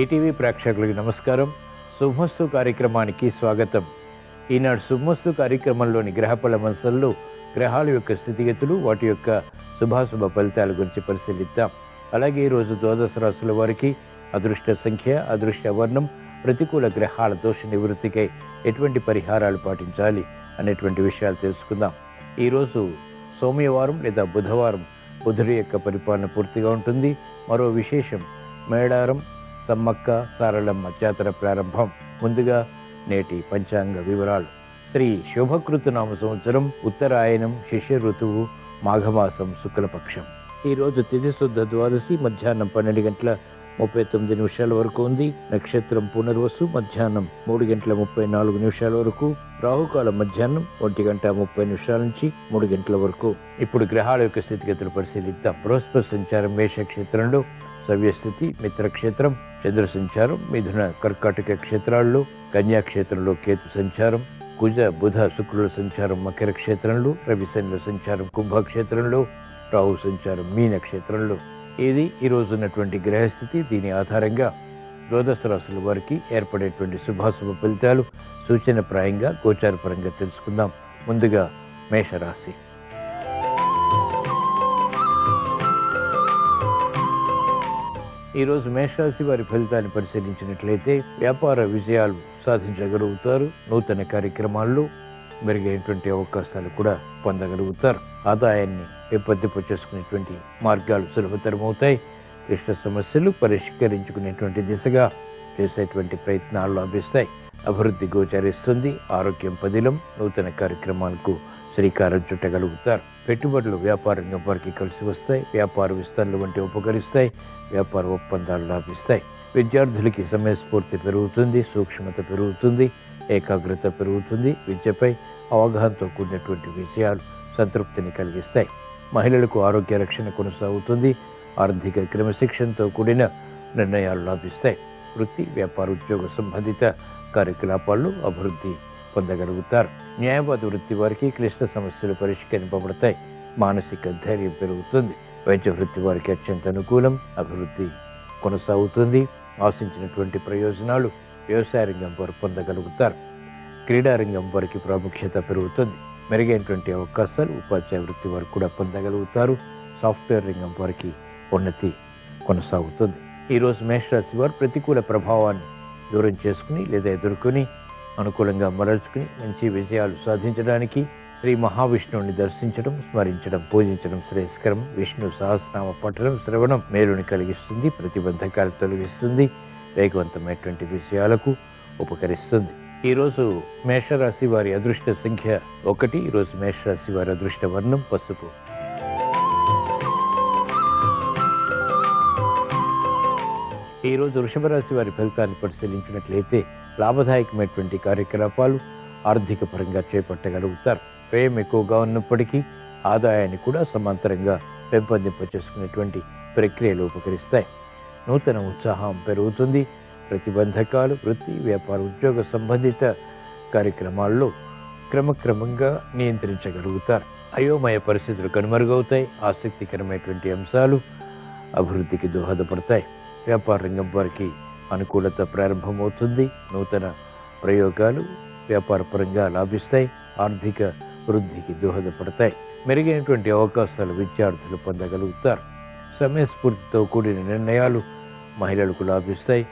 ETV ప్రేక్షకులకి నమస్కారం. శుభమస్తు కార్యక్రమానికి స్వాగతం. ఈనాడు శుభమస్తు కార్యక్రమంలోని గ్రహఫల మంచంలో గ్రహాల యొక్క స్థితిగతులు, వాటి యొక్క శుభాశుభ ఫలితాల గురించి పరిశీలిద్దాం. అలాగే ఈరోజు ద్వాదశ రాశుల వారికి అదృష్ట సంఖ్య, అదృష్ట వర్ణం, ప్రతికూల గ్రహాల దోష నివృత్తికై ఎటువంటి పరిహారాలు పాటించాలి అనేటువంటి విషయాలు తెలుసుకుందాం. ఈరోజు సోమవారం లేదా బుధవారం బుధుడి యొక్క పరిపాలన పూర్తిగా ఉంటుంది. మరో విశేషం, మేడారం సమ్మక్క సారళమ్మ జాతర ప్రారంభం. ముందుగా నేటి పంచాంగ వివరాలు. శ్రీ శుభకృతనామ సంవత్సరం, ఉత్తరాయణం, శిష్య ఋతువు, మాఘమాసం, శుక్లపక్షం. ఈరోజు తిథి శుద్ధ ద్వాదశి మధ్యాహ్నం 12:39 వరకు ఉంది. నక్షత్రం పునర్వసు మధ్యాహ్నం 3:34 వరకు. రాహుకాలం మధ్యాహ్నం 1:30 నుంచి 3 వరకు. ఇప్పుడు గ్రహాల యొక్క స్థితిగతులు పరిశీలిద్దాం. బృహస్పతి సంచారం మేషక్షేత్రంలో, సవ్యస్థితి మిత్రక్షేత్రం, చంద్ర సంచారం మిథున కర్కాటక క్షేత్రాల్లో, కన్యాక్షేత్రంలో కేతు సంచారం, కుజ బుధ శుక్రుల సంచారం మకర క్షేత్రంలో, రవి శనుల సంచారం కుంభక్షేత్రంలో, రాహు సంచారం మీన క్షేత్రంలో. ఇది ఈరోజు ఉన్నటువంటి గ్రహస్థితి. దీని ఆధారంగా ద్వాదశ రాశుల వారికి ఏర్పడేటువంటి శుభాశుభ ఫలితాలు సూచనప్రాయంగా గోచారపరంగా తెలుసుకుందాం. ముందుగా మేషరాశి. ఈరోజు మేషరాశి వారి ఫలితాన్ని పరిశీలించినట్లయితే వ్యాపార విజయాలు సాధించగలుగుతారు. నూతన కార్యక్రమాల్లో మెరుగైనటువంటి అవకాశాలు కూడా పొందగలుగుతారు. ఆదాయాన్ని పెంపొందింపు చేసుకునేటువంటి మార్గాలు సులభతరమవుతాయి. క్లిష్ట సమస్యలు పరిష్కరించుకునేటువంటి దిశగా చేసేటువంటి ప్రయత్నాలు లభిస్తాయి. అభివృద్ధి గోచరిస్తుంది. ఆరోగ్యం పదిలం. నూతన కార్యక్రమాలకు శ్రీకారం చుట్టగలుగుతారు. పెట్టుబడులు వ్యాపార రంగం వారికి కలిసి వస్తాయి. వ్యాపార విస్తరణలు వంటి ఉపకరిస్తాయి. వ్యాపార ఒప్పందాలు లాభిస్తాయి. విద్యార్థులకి సమయస్ఫూర్తి పెరుగుతుంది. సూక్ష్మత పెరుగుతుంది. ఏకాగ్రత పెరుగుతుంది. విద్యపై అవగాహనతో కూడినటువంటి విషయాలు సంతృప్తిని కలిగిస్తాయి. మహిళలకు ఆరోగ్య రక్షణ కొనసాగుతుంది. ఆర్థిక క్రమశిక్షణతో కూడిన నిర్ణయాలు లాభిస్తాయి. వృత్తి, వ్యాపార, ఉద్యోగ సంబంధిత కార్యకలాపాల్లో అభివృద్ధి పొందగలుగుతారు. న్యాయవాద వృత్తి వారికి క్లిష్ట సమస్యలు పరిష్కరింపబడతాయి. మానసిక ధైర్యం పెరుగుతుంది. వైద్య వృత్తి వారికి అత్యంత అనుకూలం. అభివృద్ధి కొనసాగుతుంది. ఆశించినటువంటి ప్రయోజనాలు వ్యవసాయ రంగం వారు పొందగలుగుతారు. క్రీడారంగం వారికి ప్రాముఖ్యత పెరుగుతుంది. మెరుగైనటువంటి అవకాశాలు ఉపాధ్యాయ వృత్తి వారు కూడా పొందగలుగుతారు. సాఫ్ట్వేర్ రంగం వారికి ఉన్నతి కొనసాగుతుంది. ఈరోజు మేషరాశి వారు ప్రతికూల ప్రభావాన్ని దూరం చేసుకుని లేదా ఎదుర్కొని అనుకూలంగా మరల్చుకుని మంచి విజయాలు సాధించడానికి శ్రీ మహావిష్ణువుని దర్శించడం, స్మరించడం, పూజించడం శ్రేయస్కరం. విష్ణు సహస్రనామ పఠనం, శ్రవణం మేలుని కలిగిస్తుంది. ప్రతిబంధకాలు తొలగిస్తుంది. వేగవంతమైనటువంటి విషయాలకు ఉపకరిస్తుంది. ఈరోజు మేషరాశి వారి అదృష్ట సంఖ్య 1. ఈరోజు మేషరాశి వారి అదృష్ట వర్ణం పసుపు. ఈరోజు వృషభ రాశి వారి ఫలితాన్ని పరిశీలించినట్లయితే లాభదాయకమైనటువంటి కార్యకలాపాలు ఆర్థిక పరంగా చేపట్టగలుగుతారు. వ్యయం ఎక్కువగా ఉన్నప్పటికీ ఆదాయాన్ని కూడా సమాంతరంగా పెంపొందింప చేసుకునేటువంటి ప్రక్రియలు ఉపకరిస్తాయి. నూతన ఉత్సాహం పెరుగుతుంది. ప్రతిబంధకాలు వృత్తి, వ్యాపార, ఉద్యోగ సంబంధిత కార్యక్రమాల్లో క్రమక్రమంగా నియంత్రించగలుగుతారు. అయోమయ పరిస్థితులు కనుమరుగవుతాయి. ఆసక్తికరమైనటువంటి అంశాలు అభివృద్ధికి దోహదపడతాయి. వ్యాపార రంగం వారికి అనుకూలత ప్రారంభమవుతుంది. నూతన ప్రయోగాలు వ్యాపార పరంగా లాభిస్తాయి. ఆర్థిక వృద్ధికి దోహదపడతాయి. మెరుగైనటువంటి అవకాశాలు విద్యార్థులు పొందగలుగుతారు. సమయస్ఫూర్తితో కూడిన నిర్ణయాలు మహిళలకు లాభిస్తాయి.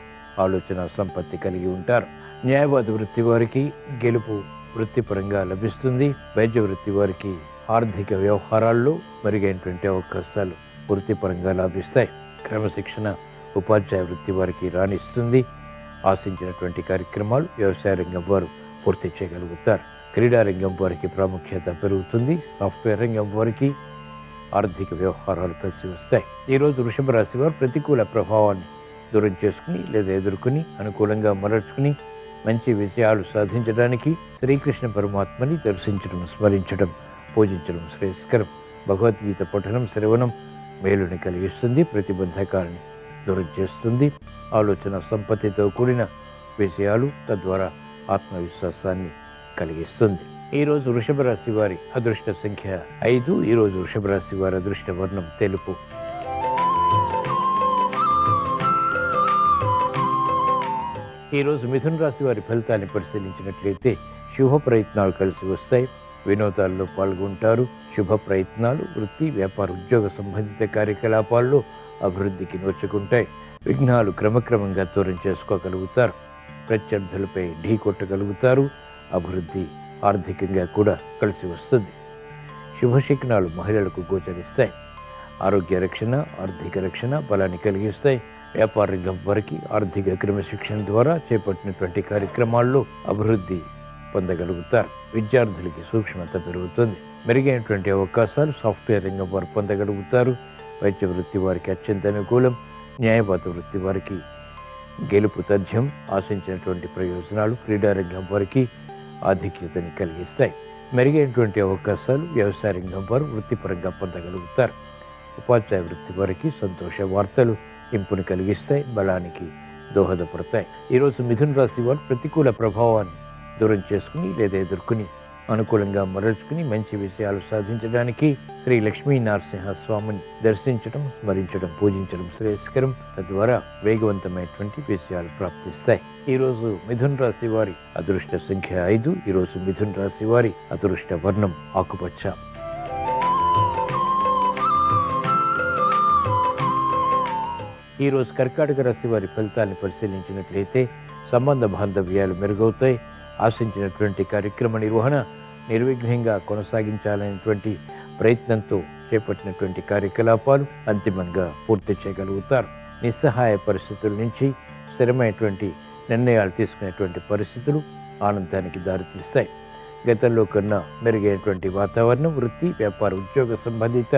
ఆలోచన సంపత్తి కలిగి ఉంటారు. న్యాయవాద వృత్తి వారికి గెలుపు వృత్తిపరంగా లభిస్తుంది. వైద్య వృత్తి వారికి ఆర్థిక వ్యవహారాల్లో మెరుగైనటువంటి అవకాశాలు వృత్తిపరంగా లాభిస్తాయి. క్రమశిక్షణ ఉపాధ్యాయ వృత్తి వారికి రాణిస్తుంది. ఆశించినటువంటి కార్యక్రమాలు వ్యవసాయ రంగం వారు పూర్తి చేయగలుగుతారు. క్రీడారంగం వారికి ప్రాముఖ్యత పెరుగుతుంది. సాఫ్ట్వేర్ రంగం వారికి ఆర్థిక వ్యవహారాలు కలిసి వస్తాయి. ఈరోజు వృషభ రాశి వారు ప్రతికూల ప్రభావాన్ని దూరం చేసుకుని లేదా ఎదుర్కొని అనుకూలంగా మరల్చుకుని మంచి విజయాలు సాధించడానికి శ్రీకృష్ణ పరమాత్మని దర్శించడం, స్మరించడం, పూజించడం శ్రేయస్కరం. భగవద్గీత పఠనం, శ్రవణం మేలుని కలిగిస్తుంది. ప్రతిబంధకాలని దూరం చేస్తుంది. ఆలోచన సంపత్తితో కూడిన విజయాలు తద్వారా ఆత్మవిశ్వాసాన్ని కలిగిస్తుంది. ఈరోజు వృషభ రాశి వారి అదృష్ట సంఖ్య 5. ఈరోజు వృషభ రాశి వారి అదృష్ట వర్ణం తెలుపు. ఈరోజు మిథున రాశి వారి ఫలితాన్ని పరిశీలించినట్లయితే శుభ ప్రయత్నాలు కలిసి వస్తాయి. వినోదాల్లో పాల్గొంటారు. శుభ ప్రయత్నాలు వృత్తి, వ్యాపార, ఉద్యోగ సంబంధిత కార్యకలాపాల్లో అభివృద్ధికి నోచుకుంటాయి. విఘ్నాలు క్రమక్రమంగా దూరం చేసుకోగలుగుతారు. ప్రత్యర్థులపై ఢీ కొట్టగలుగుతారు. అభివృద్ధి ఆర్థికంగా కూడా కలిసి వస్తుంది. శుభశిఖనాలు మహిళలకు గోచరిస్తాయి. ఆరోగ్య రక్షణ, ఆర్థిక రక్షణ బలాన్ని కలిగిస్తాయి. వ్యాపార రంగం వారికి ఆర్థిక క్రమశిక్షణ ద్వారా చేపట్టినటువంటి కార్యక్రమాల్లో అభివృద్ధి పొందగలుగుతారు. విద్యార్థులకి సూక్ష్మత పెరుగుతుంది. మెరుగైనటువంటి అవకాశాలు సాఫ్ట్వేర్ రంగం వారు పొందగలుగుతారు. వైద్య వృత్తి వారికి అత్యంత అనుకూలం. న్యాయవాద వృత్తి వారికి గెలుపు తథ్యం. ఆశించినటువంటి ప్రయోజనాలు క్రీడారంగం వారికి ఆధిక్యతని కలిగిస్తాయి. మెరుగైనటువంటి అవకాశాలు వ్యవసాయ రంగం వారు వృత్తిపరంగా పొందగలుగుతారు. ఉపాధ్యాయ వృత్తి వారికి సంతోష వార్తలు ఇంపుని కలిగిస్తాయి, బలానికి దోహదపడతాయి. ఈరోజు మిథున రాశి వారు ప్రతికూల ప్రభావాన్ని దూరం చేసుకుని లేదా ఎదుర్కొని అనుకూలంగా మరల్చుకుని మంచి విషయాలు సాధించడానికి శ్రీ లక్ష్మీ నరసింహస్వామిని దర్శించడం, స్మరించడం, పూజించడం శ్రేయస్కరం. తద్వారా వేగవంతమైనటువంటి విషయాలు ప్రాప్తిస్తాయి. ఈరోజు మిథున రాశి వారి అదృష్ట సంఖ్య 5. ఈరోజు మిథున రాశి వారి అదృష్ట వర్ణం ఆకుపచ్చ. ఈరోజు కర్కాటక రాశి వారి ఫలితాన్ని పరిశీలించినట్లయితే సంబంధ బాంధవ్యాలు మెరుగవుతాయి. ఆశించినటువంటి కార్యక్రమ నిర్వహణ నిర్విఘ్నంగా కొనసాగించాలనేటువంటి ప్రయత్నంతో చేపట్టినటువంటి కార్యకలాపాలు అంతిమంగా పూర్తి చేయగలుగుతారు. నిస్సహాయ పరిస్థితుల నుంచి స్థిరమైనటువంటి నిర్ణయాలు తీసుకునేటువంటి పరిస్థితులు ఆనందానికి దారితీస్తాయి. గతంలో కన్నా మెరుగైనటువంటి వాతావరణం వృత్తి, వ్యాపార, ఉద్యోగ సంబంధిత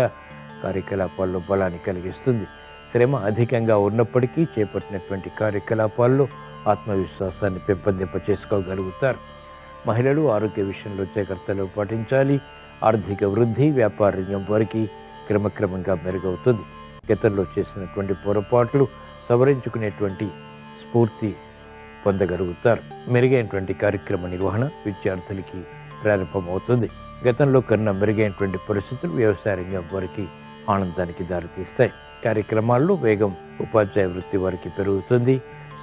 కార్యకలాపాల్లో బలాన్ని కలిగిస్తుంది. శ్రమ అధికంగా ఉన్నప్పటికీ చేపట్టినటువంటి కార్యకలాపాల్లో ఆత్మవిశ్వాసాన్ని పెంపొందింప చేసుకోగలుగుతారు. మహిళలు ఆరోగ్య విషయంలో జాగ్రత్తలు పాటించాలి. ఆర్థిక వృద్ధి వ్యాపార రంగం వారికి క్రమక్రమంగా మెరుగవుతుంది. గతంలో చేసినటువంటి పొరపాట్లు సవరించుకునేటువంటి స్ఫూర్తి పొందగలుగుతారు. మెరుగైనటువంటి కార్యక్రమ నిర్వహణ విద్యార్థులకి ప్రారంభమవుతుంది. గతంలో కన్నా మెరుగైనటువంటి పరిస్థితులు వ్యవసాయ రంగం వారికి ఆనందానికి దారితీస్తాయి. కార్యక్రమాల్లో వేగం ఉపాధ్యాయ వృత్తి వారికి పెరుగుతుంది.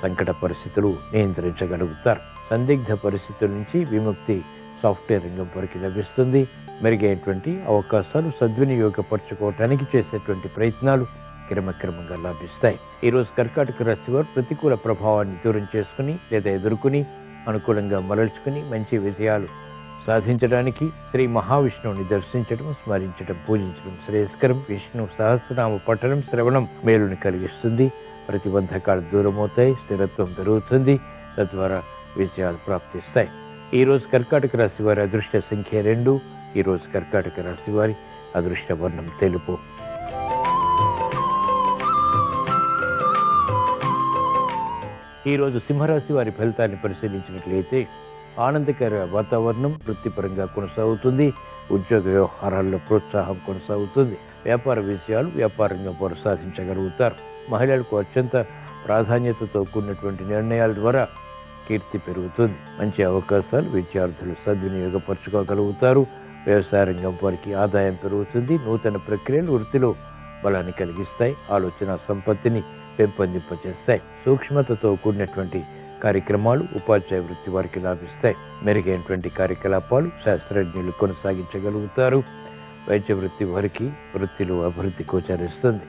సంకట పరిస్థితులు నియంత్రించగలుగుతారు. సందిగ్ధ పరిస్థితుల నుంచి విముక్తి సాఫ్ట్వేర్ రంగం వారికి లభిస్తుంది. మెరుగైనటువంటి అవకాశాలు సద్వినియోగపరచుకోవటానికి చేసేటువంటి ప్రయత్నాలు క్రమక్రమంగా లభిస్తాయి. ఈరోజు కర్కాటక రాశి వారు ప్రతికూల ప్రభావాన్ని దూరం చేసుకుని లేదా ఎదుర్కొని అనుకూలంగా మరల్చుకుని మంచి విజయాలు సాధించడానికి శ్రీ మహావిష్ణువుని దర్శించడం, స్మరించడం, పూజించడం శ్రేయస్కరం. విష్ణు సహస్రనామ పఠనం, శ్రవణం మేలుని కలిగిస్తుంది. ప్రతిబంధకాలు దూరమవుతాయి. స్థిరత్వం పెరుగుతుంది. తద్వారా విజయాలు ప్రాప్తిస్తాయి. ఈరోజు కర్కాటక రాశి వారి అదృష్ట సంఖ్య 2. ఈరోజు కర్కాటక రాశి వారి అదృష్ట వర్ణం తెలుపు. ఈరోజు సింహరాశి వారి ఫలితాన్ని పరిశీలించినట్లయితే ఆనందకర వాతావరణం వృత్తిపరంగా కొనసాగుతుంది. ఉద్యోగ వ్యవహారాల్లో ప్రోత్సాహం కొనసాగుతుంది. వ్యాపార విషయాలు వ్యాపార రంగం వారు సాధించగలుగుతారు. మహిళలకు అత్యంత ప్రాధాన్యతతో కూడినటువంటి నిర్ణయాల ద్వారా కీర్తి పెరుగుతుంది. మంచి అవకాశాలు విద్యార్థులు సద్వినియోగపరచుకోగలుగుతారు. వ్యవసాయ రంగం వారికి ఆదాయం పెరుగుతుంది. నూతన ప్రక్రియలు వృత్తిలో బలాన్ని కలిగిస్తాయి. ఆలోచన సంపత్తిని పెంపొందింపచేస్తాయి. సూక్ష్మతతో కూడినటువంటి కార్యక్రమాలు ఉపాధ్యాయ వృత్తి వారికి లాభిస్తాయి. మెరుగైనటువంటి కార్యకలాపాలు శాస్త్రజ్ఞులు కొనసాగించగలుగుతారు. వైద్య వృత్తి వారికి వృత్తిలో అభివృద్ధి గోచరిస్తుంది.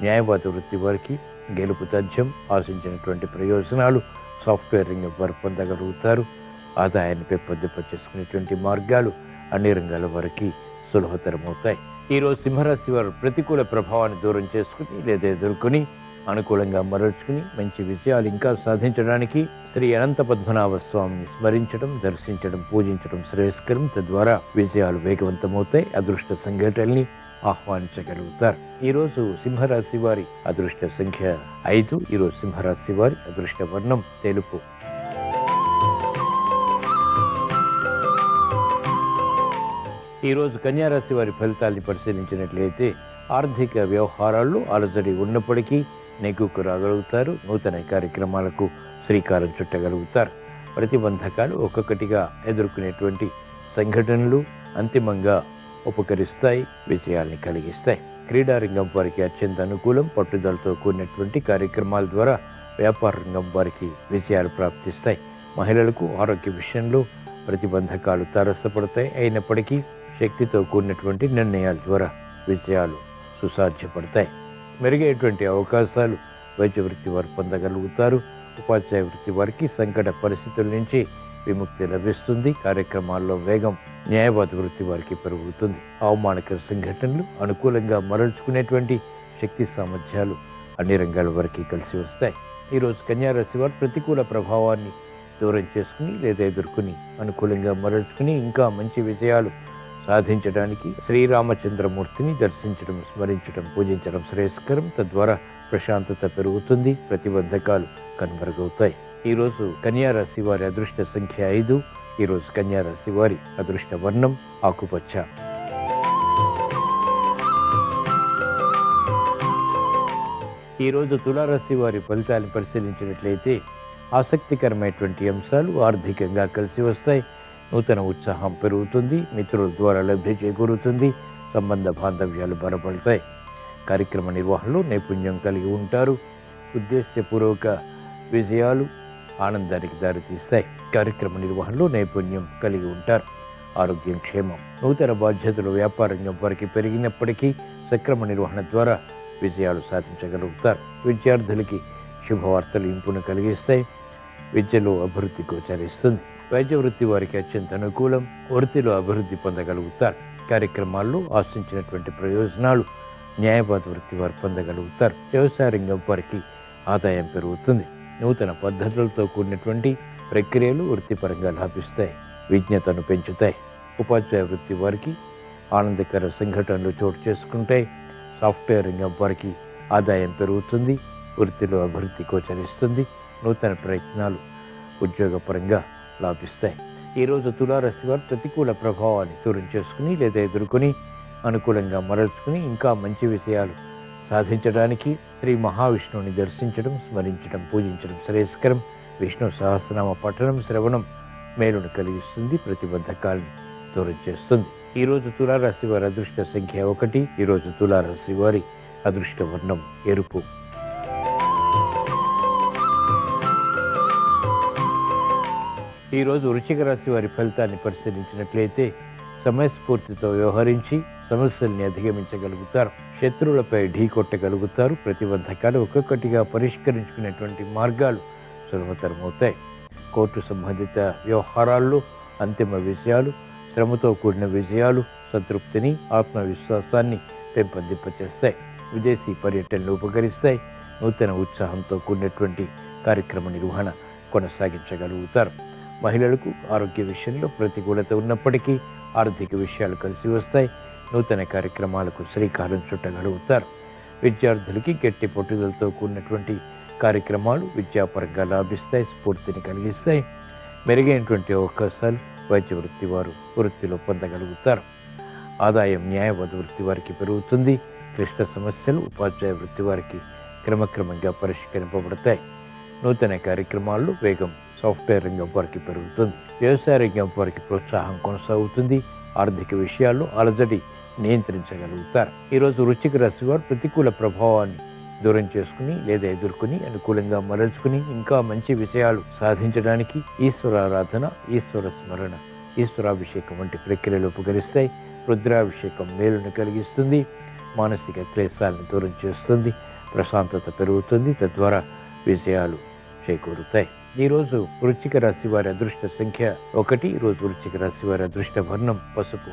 న్యాయవాద వృత్తి వారికి గెలుపు తథ్యం. ఆశించినటువంటి ప్రయోజనాలు సాఫ్ట్వేర్ రంగం వారు పొందగలుగుతారు. ఆదాయాన్ని పెంపొందింప చేసుకునేటువంటి మార్గాలు అన్ని రంగాల వారికి సులభతరమవుతాయి. ఈరోజు సింహరాశి వారు ప్రతికూల ప్రభావాన్ని దూరం చేసుకుని లేదా ఎదుర్కొని అనుకూలంగా మరల్చుకుని మంచి విజయాలు ఇంకా సాధించడానికి శ్రీ అనంత పద్మనాభ స్వామిని స్మరించడం, దర్శించడం, పూజించడం శ్రేయస్కరం. తద్వారా విజయాలు వేగవంతమవుతాయి. అదృష్ట సంఘటనల్ని ఆహ్వానించగలుగుతారు. ఈరోజు సింహరాశి వారి అదృష్ట సంఖ్య 5. ఈరోజు సింహరాశి వారి అదృష్ట వర్ణం తెలుపు. ఈరోజు కన్యారాశి వారి ఫలితాల్ని పరిశీలించినట్లయితే ఆర్థిక వ్యవహారాల్లో అలజడి ఉన్నప్పటికీ నెగ్గుకు రాగలుగుతారు. నూతన కార్యక్రమాలకు శ్రీకారం చుట్టగలుగుతారు. ప్రతిబంధకాలు ఒక్కొక్కటిగా ఎదుర్కొనేటువంటి సంఘటనలు అంతిమంగా ఉపకరిస్తాయి, విజయాల్ని కలిగిస్తాయి. క్రీడారంగం వారికి అత్యంత అనుకూలం. పట్టుదలతో కూడినటువంటి కార్యక్రమాల ద్వారా వ్యాపార రంగం వారికి విజయాలు ప్రాప్తిస్తాయి. మహిళలకు ఆరోగ్య విషయంలో ప్రతిబంధకాలు తారసపడతాయి. అయినప్పటికీ శక్తితో కూడినటువంటి నిర్ణయాల ద్వారా విజయాలు సుసాధ్యపడతాయి. మెరుగైనటువంటి అవకాశాలు వైద్య వృత్తి వారు పొందగలుగుతారు. ఉపాధ్యాయ వృత్తి వారికి సంకట పరిస్థితుల నుంచి విముక్తి లభిస్తుంది. కార్యక్రమాల్లో వేగం న్యాయవాద వృత్తి వారికి పెరుగుతుంది. అవమానకర సంఘటనలు అనుకూలంగా మరల్చుకునేటువంటి శక్తి సామర్థ్యాలు అన్ని రంగాల వారికి కలిసి వస్తాయి. ఈరోజు కన్యారాశి వారు ప్రతికూల ప్రభావాన్ని దూరం చేసుకుని లేదా ఎదుర్కొని అనుకూలంగా మరల్చుకుని ఇంకా మంచి విజయాలు సాధించడానికి శ్రీరామచంద్రమూర్తిని దర్శించడం, స్మరించడం, పూజించడం శ్రేయస్కరం. తద్వారా ప్రశాంతత పెరుగుతుంది, ప్రతిబంధకాలు కనుమరుగవుతాయి. ఈరోజు కన్యారాశి వారి అదృష్ట సంఖ్య 5. ఈరోజు కన్యారాశి వారి అదృష్ట వర్ణం ఆకుపచ్చ. ఈరోజు తులారాశి వారి ఫలితాలను పరిశీలించినట్లయితే ఆసక్తికరమైనటువంటి అంశాలు ఆర్థికంగా కలిసి వస్తాయి. నూతన ఉత్సాహం పెరుగుతుంది. మిత్రుల ద్వారా లబ్ధి చేకూరుతుంది. సంబంధ బాంధవ్యాలు బలపడతాయి. కార్యక్రమ నిర్వహణలో నైపుణ్యం కలిగి ఉంటారు. ఉద్దేశపూర్వక విజయాలు ఆనందానికి దారితీస్తాయి. కార్యక్రమ నిర్వహణలో నైపుణ్యం కలిగి ఉంటారు. ఆరోగ్యం క్షేమం. నూతన బాధ్యతలు వ్యాపారంగం వారికి పెరిగినప్పటికీ సక్రమ నిర్వహణ ద్వారా విజయాలు సాధించగలుగుతారు. విద్యార్థులకి శుభవార్తలు ఇంపును కలిగిస్తాయి. విద్యలో అభివృద్ధి గోచరిస్తుంది. వైద్య వృత్తి వారికి అత్యంత అనుకూలం. వృత్తిలో అభివృద్ధి పొందగలుగుతారు. కార్యక్రమాల్లో ఆశించినటువంటి ప్రయోజనాలు న్యాయవాద వృత్తి వారు పొందగలుగుతారు. వ్యవసాయ రంగం వారికి ఆదాయం పెరుగుతుంది. నూతన పద్ధతులతో కూడినటువంటి ప్రక్రియలు వృత్తిపరంగా లాభిస్తాయి, విజ్ఞతను పెంచుతాయి. ఉపాధ్యాయ వృత్తి వారికి ఆనందకర సంఘటనలు చోటు చేసుకుంటాయి. సాఫ్ట్వేర్ రంగం వారికి ఆదాయం పెరుగుతుంది. వృత్తిలో అభివృద్ధి గోచరిస్తుంది. నూతన ప్రయత్నాలు ఉద్యోగపరంగా లాభిస్తాయి. ఈరోజు తులారాశి వారు ప్రతికూల ప్రభావాన్ని దూరం చేసుకుని లేదా ఎదుర్కొని అనుకూలంగా మరల్చుకుని ఇంకా మంచి విషయాలు సాధించడానికి శ్రీ మహావిష్ణువుని దర్శించడం, స్మరించడం, పూజించడం శ్రేయస్కరం. విష్ణు సహస్రనామ పఠనం, శ్రవణం మేలును కలిగిస్తుంది, ప్రతిబంధకాల్ని దూరం చేస్తుంది. ఈరోజు తులారాశి వారి అదృష్ట సంఖ్య 1. ఈరోజు తులారాశి వారి అదృష్ట వర్ణం ఎరుపు. ఈరోజు వృశ్చిక రాశి వారి ఫలితాన్ని పరిశీలించినట్లయితే సమయస్ఫూర్తితో వ్యవహరించి సమస్యల్ని అధిగమించగలుగుతారు. శత్రువులపై ఢీకొట్టగలుగుతారు. ప్రతిబంధకాలు ఒక్కొక్కటిగా పరిష్కరించుకునేటువంటి మార్గాలు సులభతరమవుతాయి. కోర్టు సంబంధిత వ్యవహారాల్లో అంతిమ విజయాలు, శ్రమతో కూడిన విజయాలు సంతృప్తిని, ఆత్మవిశ్వాసాన్ని పెంపొందింపచేస్తాయి. విదేశీ పర్యటనలు ఉపకరిస్తాయి. నూతన ఉత్సాహంతో కూడినటువంటి కార్యక్రమ నిర్వహణ కొనసాగించగలుగుతారు. మహిళలకు ఆరోగ్య విషయంలో ప్రతికూలత ఉన్నప్పటికీ ఆర్థిక విషయాలు కలిసి వస్తాయి. నూతన కార్యక్రమాలకు శ్రీకారం చుట్టగలుగుతారు. విద్యార్థులకి గట్టి పట్టుదలతో కూడినటువంటి కార్యక్రమాలు విద్యాపరంగా లాభిస్తాయి, స్ఫూర్తిని కలిగిస్తాయి. మెరుగైనటువంటి అవకాశాలు వైద్య వృత్తి వారు వృత్తిలో పొందగలుగుతారు. ఆదాయం న్యాయవాద వృత్తి వారికి పెరుగుతుంది. క్లిష్ట సమస్యలు ఉపాధ్యాయ వృత్తి వారికి క్రమక్రమంగా పరిష్కరింపబడతాయి. నూతన కార్యక్రమాల్లో వేగం సాఫ్ట్వేర్ రంగం వారికి పెరుగుతుంది. వ్యవసాయ రంగం వారికి ప్రోత్సాహం కొనసాగుతుంది. ఆర్థిక విషయాల్లో అలజడి నియంత్రించగలుగుతారు. ఈరోజు వృశ్చిక రాశి వారు ప్రతికూల ప్రభావాన్ని దూరం చేసుకుని లేదా ఎదుర్కొని అనుకూలంగా మరల్చుకుని ఇంకా మంచి విషయాలు సాధించడానికి ఈశ్వరారాధన, ఈశ్వర స్మరణ, ఈశ్వరాభిషేకం వంటి ప్రక్రియలు ఉపకరిస్తాయి. రుద్రాభిషేకం మేలును కలిగిస్తుంది. మానసిక క్లేశాలను దూరం చేస్తుంది. ప్రశాంతత పెరుగుతుంది. తద్వారా విజయాలు చేకూరుతాయి. ఈరోజు వృశ్చిక రాశి వారి అదృష్ట సంఖ్య 1. ఈరోజు వృశ్చిక రాశి వారి అదృష్ట వర్ణం పసుపు.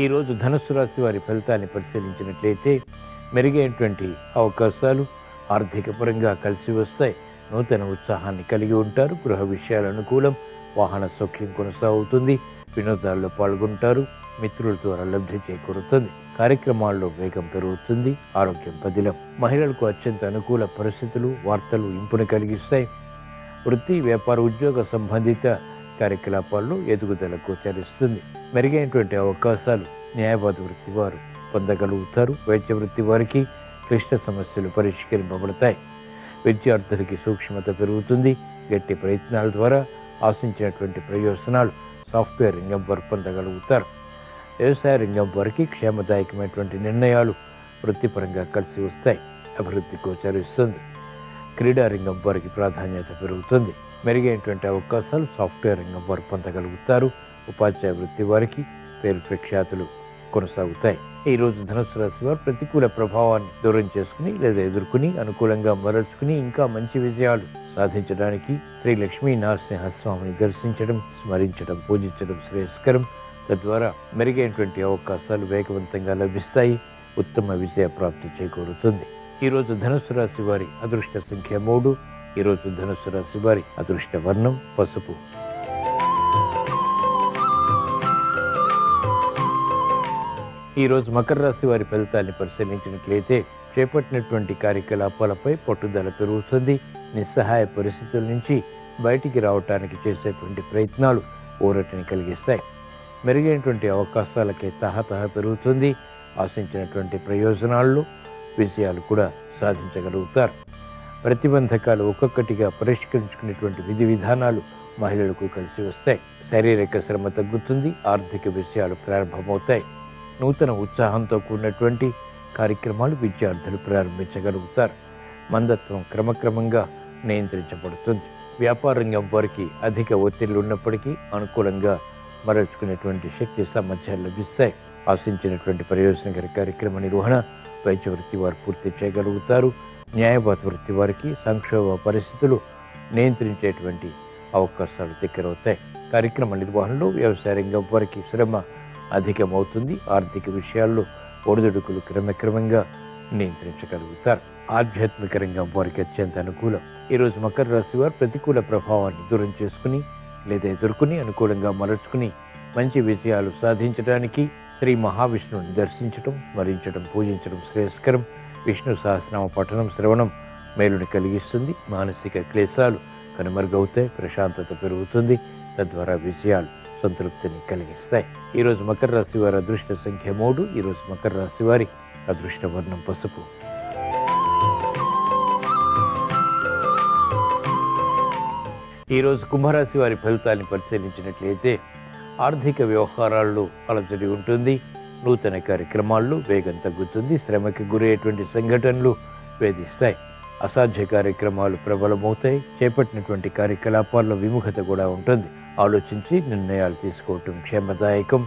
ఈరోజు ధనుస్సు రాశి వారి ఫలితాన్ని పరిశీలించినట్లయితే మెరుగైనటువంటి అవకాశాలు ఆర్థిక పరంగా కలిసి వస్తాయి. నూతన ఉత్సాహాన్ని కలిగి ఉంటారు. గృహ విషయాల అనుకూలం. వాహన సౌఖ్యం కొనసాగుతుంది. వినోదాల్లో పాల్గొంటారు. మిత్రుల ద్వారా లబ్ధి చేకూరుతుంది. కార్యక్రమాల్లో వేగం పెరుగుతుంది. ఆరోగ్యం పదిలం. మహిళలకు అత్యంత అనుకూల పరిస్థితులు, వార్తలు ఇంపును కలిగిస్తాయి. వృత్తి, వ్యాపార, ఉద్యోగ సంబంధిత కార్యకలాపాల్లో ఎదుగుదల గోచరిస్తుంది. మెరుగైనటువంటి అవకాశాలు న్యాయవాద వృత్తి వారు పొందగలుగుతారు. వైద్య వృత్తి వారికి క్లిష్ట సమస్యలు పరిష్కరింపబడతాయి. విద్యార్థులకి సూక్ష్మత పెరుగుతుంది. గట్టి ప్రయత్నాల ద్వారా ఆశించినటువంటి ప్రయోజనాలు సాఫ్ట్వేర్ రంగం వారు పొందగలుగుతారు. వ్యవసాయ రంగం వారికి క్షేమదాయకమైనటువంటి నిర్ణయాలు వృత్తిపరంగా కలిసి వస్తాయి, అభివృద్ధి గోచరిస్తుంది. క్రీడా రంగం వారికి ప్రాధాన్యత పెరుగుతుంది, మెరుగైనటువంటి అవకాశాలు సాఫ్ట్వేర్ రంగం వారు పొందగలుగుతారు. ఉపాధ్యాయ వృత్తి వారికి పేరు ప్రఖ్యాతులు కొనసాగుతాయి. ఈ రోజు ధనుసు రాశి వారు ప్రతికూల ప్రభావాన్ని దూరం చేసుకుని లేదా ఎదుర్కొని అనుకూలంగా మరల్చుకుని ఇంకా మంచి విజయాలు సాధించడానికి శ్రీ లక్ష్మీ నరసింహస్వామిని దర్శించడం, స్మరించడం, పూజించడం శ్రేయస్కరం. తద్వారా మెరుగైనటువంటి అవకాశాలు వేగవంతంగా లభిస్తాయి, ఉత్తమ విజయ ప్రాప్తి చేకూరుతుంది. ఈరోజు ధనుసు రాశి వారి అదృష్ట సంఖ్య 3. ఈరోజు ధనుసు రాశి వారి అదృష్ట వర్ణం పసుపు. ఈరోజు మకర రాశి వారి ఫలితాన్ని పరిశీలించినట్లయితే చేపట్టినటువంటి కార్యకలాపాలపై పట్టుదల పెరుగుతుంది. నిస్సహాయ పరిస్థితుల నుంచి బయటికి రావటానికి చేసేటువంటి ప్రయత్నాలు ఊరటిని కలిగిస్తాయి. మెరుగైనటువంటి అవకాశాలకే తహతహ పెరుగుతుంది. ఆశించినటువంటి ప్రయోజనాల్లో విజయాలు కూడా సాధించగలుగుతారు. ప్రతిబంధకాలు ఒక్కొక్కటిగా పరిష్కరించుకునేటువంటి విధి విధానాలు మహిళలకు కలిసి వస్తాయి. శారీరక శ్రమ తగ్గుతుంది, ఆర్థిక విషయాలు ప్రారంభమవుతాయి. నూతన ఉత్సాహంతో కూడినటువంటి కార్యక్రమాలు విద్యార్థులు ప్రారంభించగలుగుతారు. మందత్వం క్రమక్రమంగా నియంత్రించబడుతుంది. వ్యాపార రంగం వారికి అధిక ఒత్తిళ్లు ఉన్నప్పటికీ అనుకూలంగా మరల్చుకునేటువంటి శక్తి సామర్థ్యాలు లభిస్తాయి. ఆశించినటువంటి ప్రయోజనకర కార్యక్రమ నిర్వహణ వైద్య వృత్తి వారు పూర్తి చేయగలుగుతారు. న్యాయవాద వృత్తి వారికి సంక్షోభ పరిస్థితులు నియంత్రించేటువంటి అవకాశాలు దగ్గరవుతాయి. కార్యక్రమ నిర్వహణలో వ్యవసాయ రంగం వారికి శ్రమ అధికమవుతుంది. ఆర్థిక విషయాల్లో ఒడిదుడుకులు క్రమక్రమంగా నియంత్రించగలుగుతారు. ఆధ్యాత్మిక రంగం వారికి అత్యంత అనుకూలం. ఈరోజు మకర రాశి వారు ప్రతికూల ప్రభావాన్ని దూరం చేసుకుని లేదా ఎదుర్కొని అనుకూలంగా మరల్చుకుని మంచి విజయాలు సాధించడానికి శ్రీ మహావిష్ణువుని దర్శించడం, స్మరించడం, పూజించడం శ్రేయస్కరం. విష్ణు సహస్రనామ పఠనం, శ్రవణం మేలుని కలిగిస్తుంది. మానసిక క్లేశాలు కనుమరుగవుతాయి, ప్రశాంతత పెరుగుతుంది. తద్వారా విజయాలు సంతృప్తిని కలిగిస్తాయి. ఈరోజు మకర రాశి వారి అదృష్ట సంఖ్య 3. ఈరోజు మకర రాశి వారి అదృష్ట వర్ణం పసుపు. ఈరోజు కుంభరాశి వారి ఫలితాన్ని పరిశీలించినట్లయితే ఆర్థిక వ్యవహారాల్లో అలజడి ఉంటుంది. నూతన కార్యక్రమాల్లో వేగం తగ్గుతుంది. శ్రమకి గురయ్యేటువంటి సంఘటనలు వేధిస్తాయి. అసాధ్య కార్యక్రమాలు ప్రబలమవుతాయి. చేపట్టినటువంటి కార్యకలాపాల్లో విముఖత కూడా ఉంటుంది. ఆలోచించి నిర్ణయాలు తీసుకోవటం క్షేమదాయకం.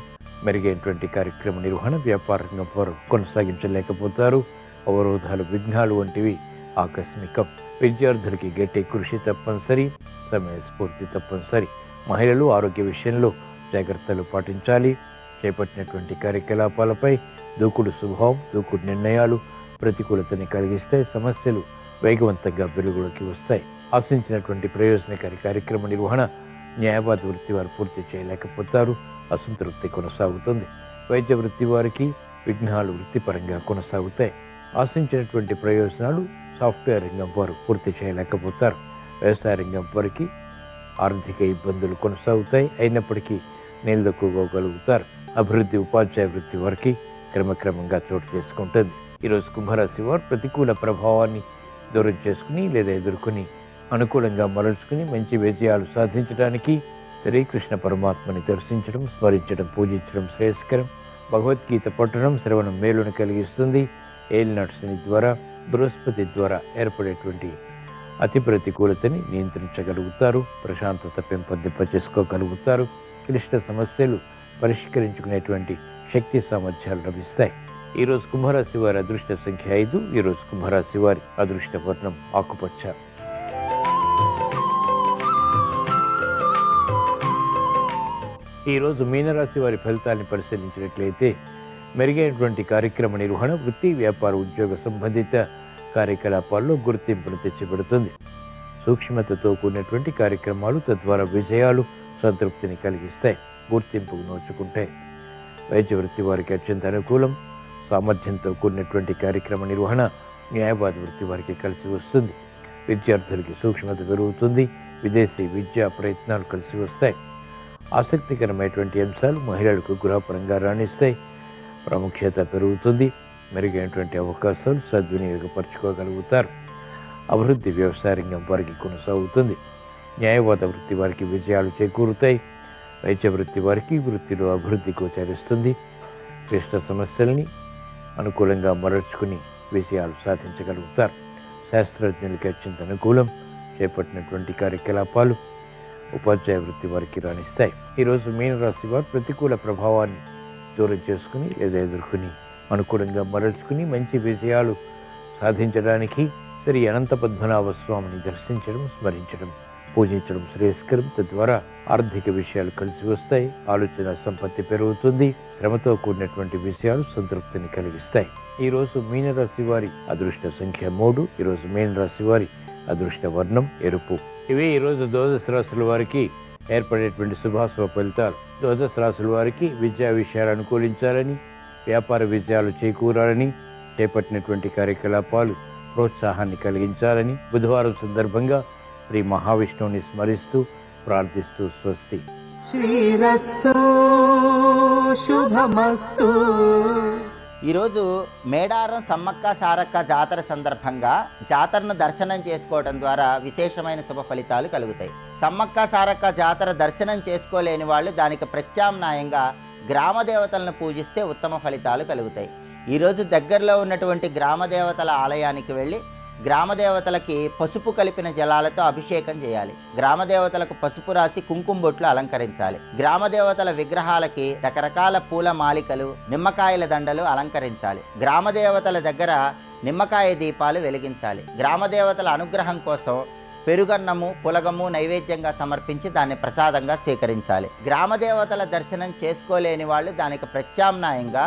మెరుగైనటువంటి కార్యక్రమ నిర్వహణ వ్యాపార రంగం వారు కొనసాగించలేకపోతారు. అవరోధాలు, విఘ్నాలు వంటివి ఆకస్మికం. విద్యార్థులకి గట్టి కృషి తప్పనిసరి, సమయస్ఫూర్తి తప్పనిసరి. మహిళలు ఆరోగ్య విషయంలో జాగ్రత్తలు పాటించాలి. చేపట్టినటువంటి కార్యకలాపాలపై దూకుడు స్వభావం, దూకుడు నిర్ణయాలు ప్రతికూలతని కలిగిస్తాయి. సమస్యలు వేగవంతంగా వెలుగులోకి వస్తాయి. ఆశించినటువంటి ప్రయోజనకారి కార్యక్రమ నిర్వహణ న్యాయవాద వృత్తి వారు పూర్తి చేయలేకపోతారు. అసంతృప్తి కొనసాగుతుంది. వైద్య వృత్తి వారికి విఘ్నాలు వృత్తిపరంగా కొనసాగుతాయి. ఆశించినటువంటి ప్రయోజనాలు సాఫ్ట్వేర్ రంగం వారు పూర్తి చేయలేకపోతారు. వ్యవసాయ రంగం వారికి ఆర్థిక ఇబ్బందులు కొనసాగుతాయి. అయినప్పటికీ నిలదొక్కుకోగలుగుతారు. అభివృద్ధి ఉపాధ్యాయ వృత్తి వారికి క్రమక్రమంగా చోటు చేసుకుంటుంది. ఈరోజు కుంభరాశి వారు ప్రతికూల ప్రభావాన్ని దూరం చేసుకుని లేదా ఎదుర్కొని అనుకూలంగా మరల్చుకుని మంచి విజయాలు సాధించడానికి శ్రీకృష్ణ పరమాత్మని దర్శించడం, స్మరించడం, పూజించడం శ్రేయస్కరం. భగవద్గీత పఠనం, శ్రవణం మేలును కలిగిస్తుంది. ఏలినాటి శని ద్వారా, బృహస్పతి ద్వారా ఏర్పడేటువంటి అతి ప్రతికూలతని నియంత్రించగలుగుతారు. ప్రశాంతత పెంపొందింపచేసుకోగలుగుతారు. క్లిష్ట సమస్యలు పరిష్కరించుకునేటువంటి శక్తి సామర్థ్యాలు లభిస్తాయి. ఈరోజు కుంభరాశి వారి అదృష్ట సంఖ్య 5. ఈరోజు కుంభరాశి వారి అదృష్ట వర్ణం ఆకుపచ్చ. ఈరోజు మీనరాశి వారి ఫలితాన్ని పరిశీలించినట్లయితే మెరుగైనటువంటి కార్యక్రమ నిర్వహణ వృత్తి, వ్యాపార, ఉద్యోగ సంబంధిత కార్యకలాపాల్లో గుర్తింపును తెచ్చిపెడుతుంది. సూక్ష్మతతో కూడినటువంటి కార్యక్రమాలు తద్వారా విజయాలు, సంతృప్తిని కలిగిస్తాయి. గుర్తింపుకు నోచుకుంటాయి. వైద్య వృత్తి వారికి అత్యంత అనుకూలం. సామర్థ్యంతో కూడినటువంటి కార్యక్రమ నిర్వహణ న్యాయవాద వృత్తి వారికి కలిసి వస్తుంది. విద్యార్థులకి సూక్ష్మత పెరుగుతుంది. విదేశీ విద్యా ప్రయత్నాలు కలిసి వస్తాయి. ఆసక్తికరమైనటువంటి అంశాలు మహిళలకు గృహపరంగా రాణిస్తాయి. ప్రాముఖ్యత పెరుగుతుంది. మెరుగైనటువంటి అవకాశాలు సద్వినియోగపరచుకోగలుగుతారు. అభివృద్ధి వ్యవసాయ రంగం వారికి కొనసాగుతుంది. న్యాయవాద వృత్తి వారికి విజయాలు చేకూరుతాయి. వైద్య వృత్తి వారికి వృత్తిలో అభివృద్ధి గోచరిస్తుంది. క్లిష్ట సమస్యల్ని అనుకూలంగా మరల్చుకుని విజయాలు సాధించగలుగుతారు. శాస్త్రజ్ఞులకి అత్యంత అనుకూలం. చేపట్టినటువంటి కార్యకలాపాలు ఉపాధ్యాయ వృత్తి వారికి రాణిస్తాయి. ఈరోజు మీనరాశి వారు ప్రతికూల ప్రభావాన్ని దూరం చేసుకుని లేదా ఎదుర్కొని అనుకూలంగా మరల్చుకుని మంచి విజయాలు సాధించడానికి శ్రీ అనంత పద్మనాభ స్వామిని దర్శించడం, స్మరించడం, పూజించడం శ్రేయస్కరం. తద్వారా ఆర్థిక విషయాలు కలిసి వస్తాయి. ఆలోచన సంపత్తి పెరుగుతుంది. శ్రమతో కూడినటువంటి విషయాలు సంతృప్తిని కలిగిస్తాయి. ఈరోజు మీనరాశి వారి అదృష్ట సంఖ్య 3. ఈరోజు మీనరాశి వారి అదృష్ట వర్ణం ఎరుపు. ఇవి ఈరోజు ద్వాదశ రాశుల వారికి ఏర్పడేటువంటి శుభాశుభ ఫలితాలు. ద్వాదశ రాశుల వారికి విద్యా విషయాలు అనుకూలించాలని, వ్యాపార విజయాలు చేకూరాలని, చేపట్టినటువంటి కార్యకలాపాలు ప్రోత్సాహాన్ని కలిగించాలని బుధవారం సందర్భంగా శ్రీ మహావిష్ణువుని స్మరిస్తూ ప్రార్థిస్తూ స్వస్తి. శ్రీరస్తు శుభమస్తు. ఈరోజు మేడారం సమ్మక్క సారక్క జాతర సందర్భంగా జాతరను దర్శనం చేసుకోవడం ద్వారా విశేషమైన శుభ ఫలితాలు కలుగుతాయి. సమ్మక్క సారక్క జాతర దర్శనం చేసుకోలేని వాళ్ళు దానికి ప్రత్యామ్నాయంగా గ్రామ దేవతలను పూజిస్తే ఉత్తమ ఫలితాలు కలుగుతాయి. ఈరోజు దగ్గరలో ఉన్నటువంటి గ్రామ దేవతల ఆలయానికి వెళ్ళి గ్రామ దేవతలకి పసుపు కలిపిన జలాలతో అభిషేకం చేయాలి. గ్రామ దేవతలకు పసుపు రాసి కుంకుమ బొట్లు అలంకరించాలి. గ్రామ దేవతల విగ్రహాలకి రకరకాల పూల మాలికలు, నిమ్మకాయల దండలు అలంకరించాలి. గ్రామ దేవతల దగ్గర నిమ్మకాయ దీపాలు వెలిగించాలి. గ్రామ దేవతల అనుగ్రహం కోసం పెరుగన్నము, పులగము నైవేద్యంగా సమర్పించి దాన్ని ప్రసాదంగా స్వీకరించాలి. గ్రామ దేవతల దర్శనం చేసుకోలేని వాళ్ళు దానికి ప్రత్యామ్నాయంగా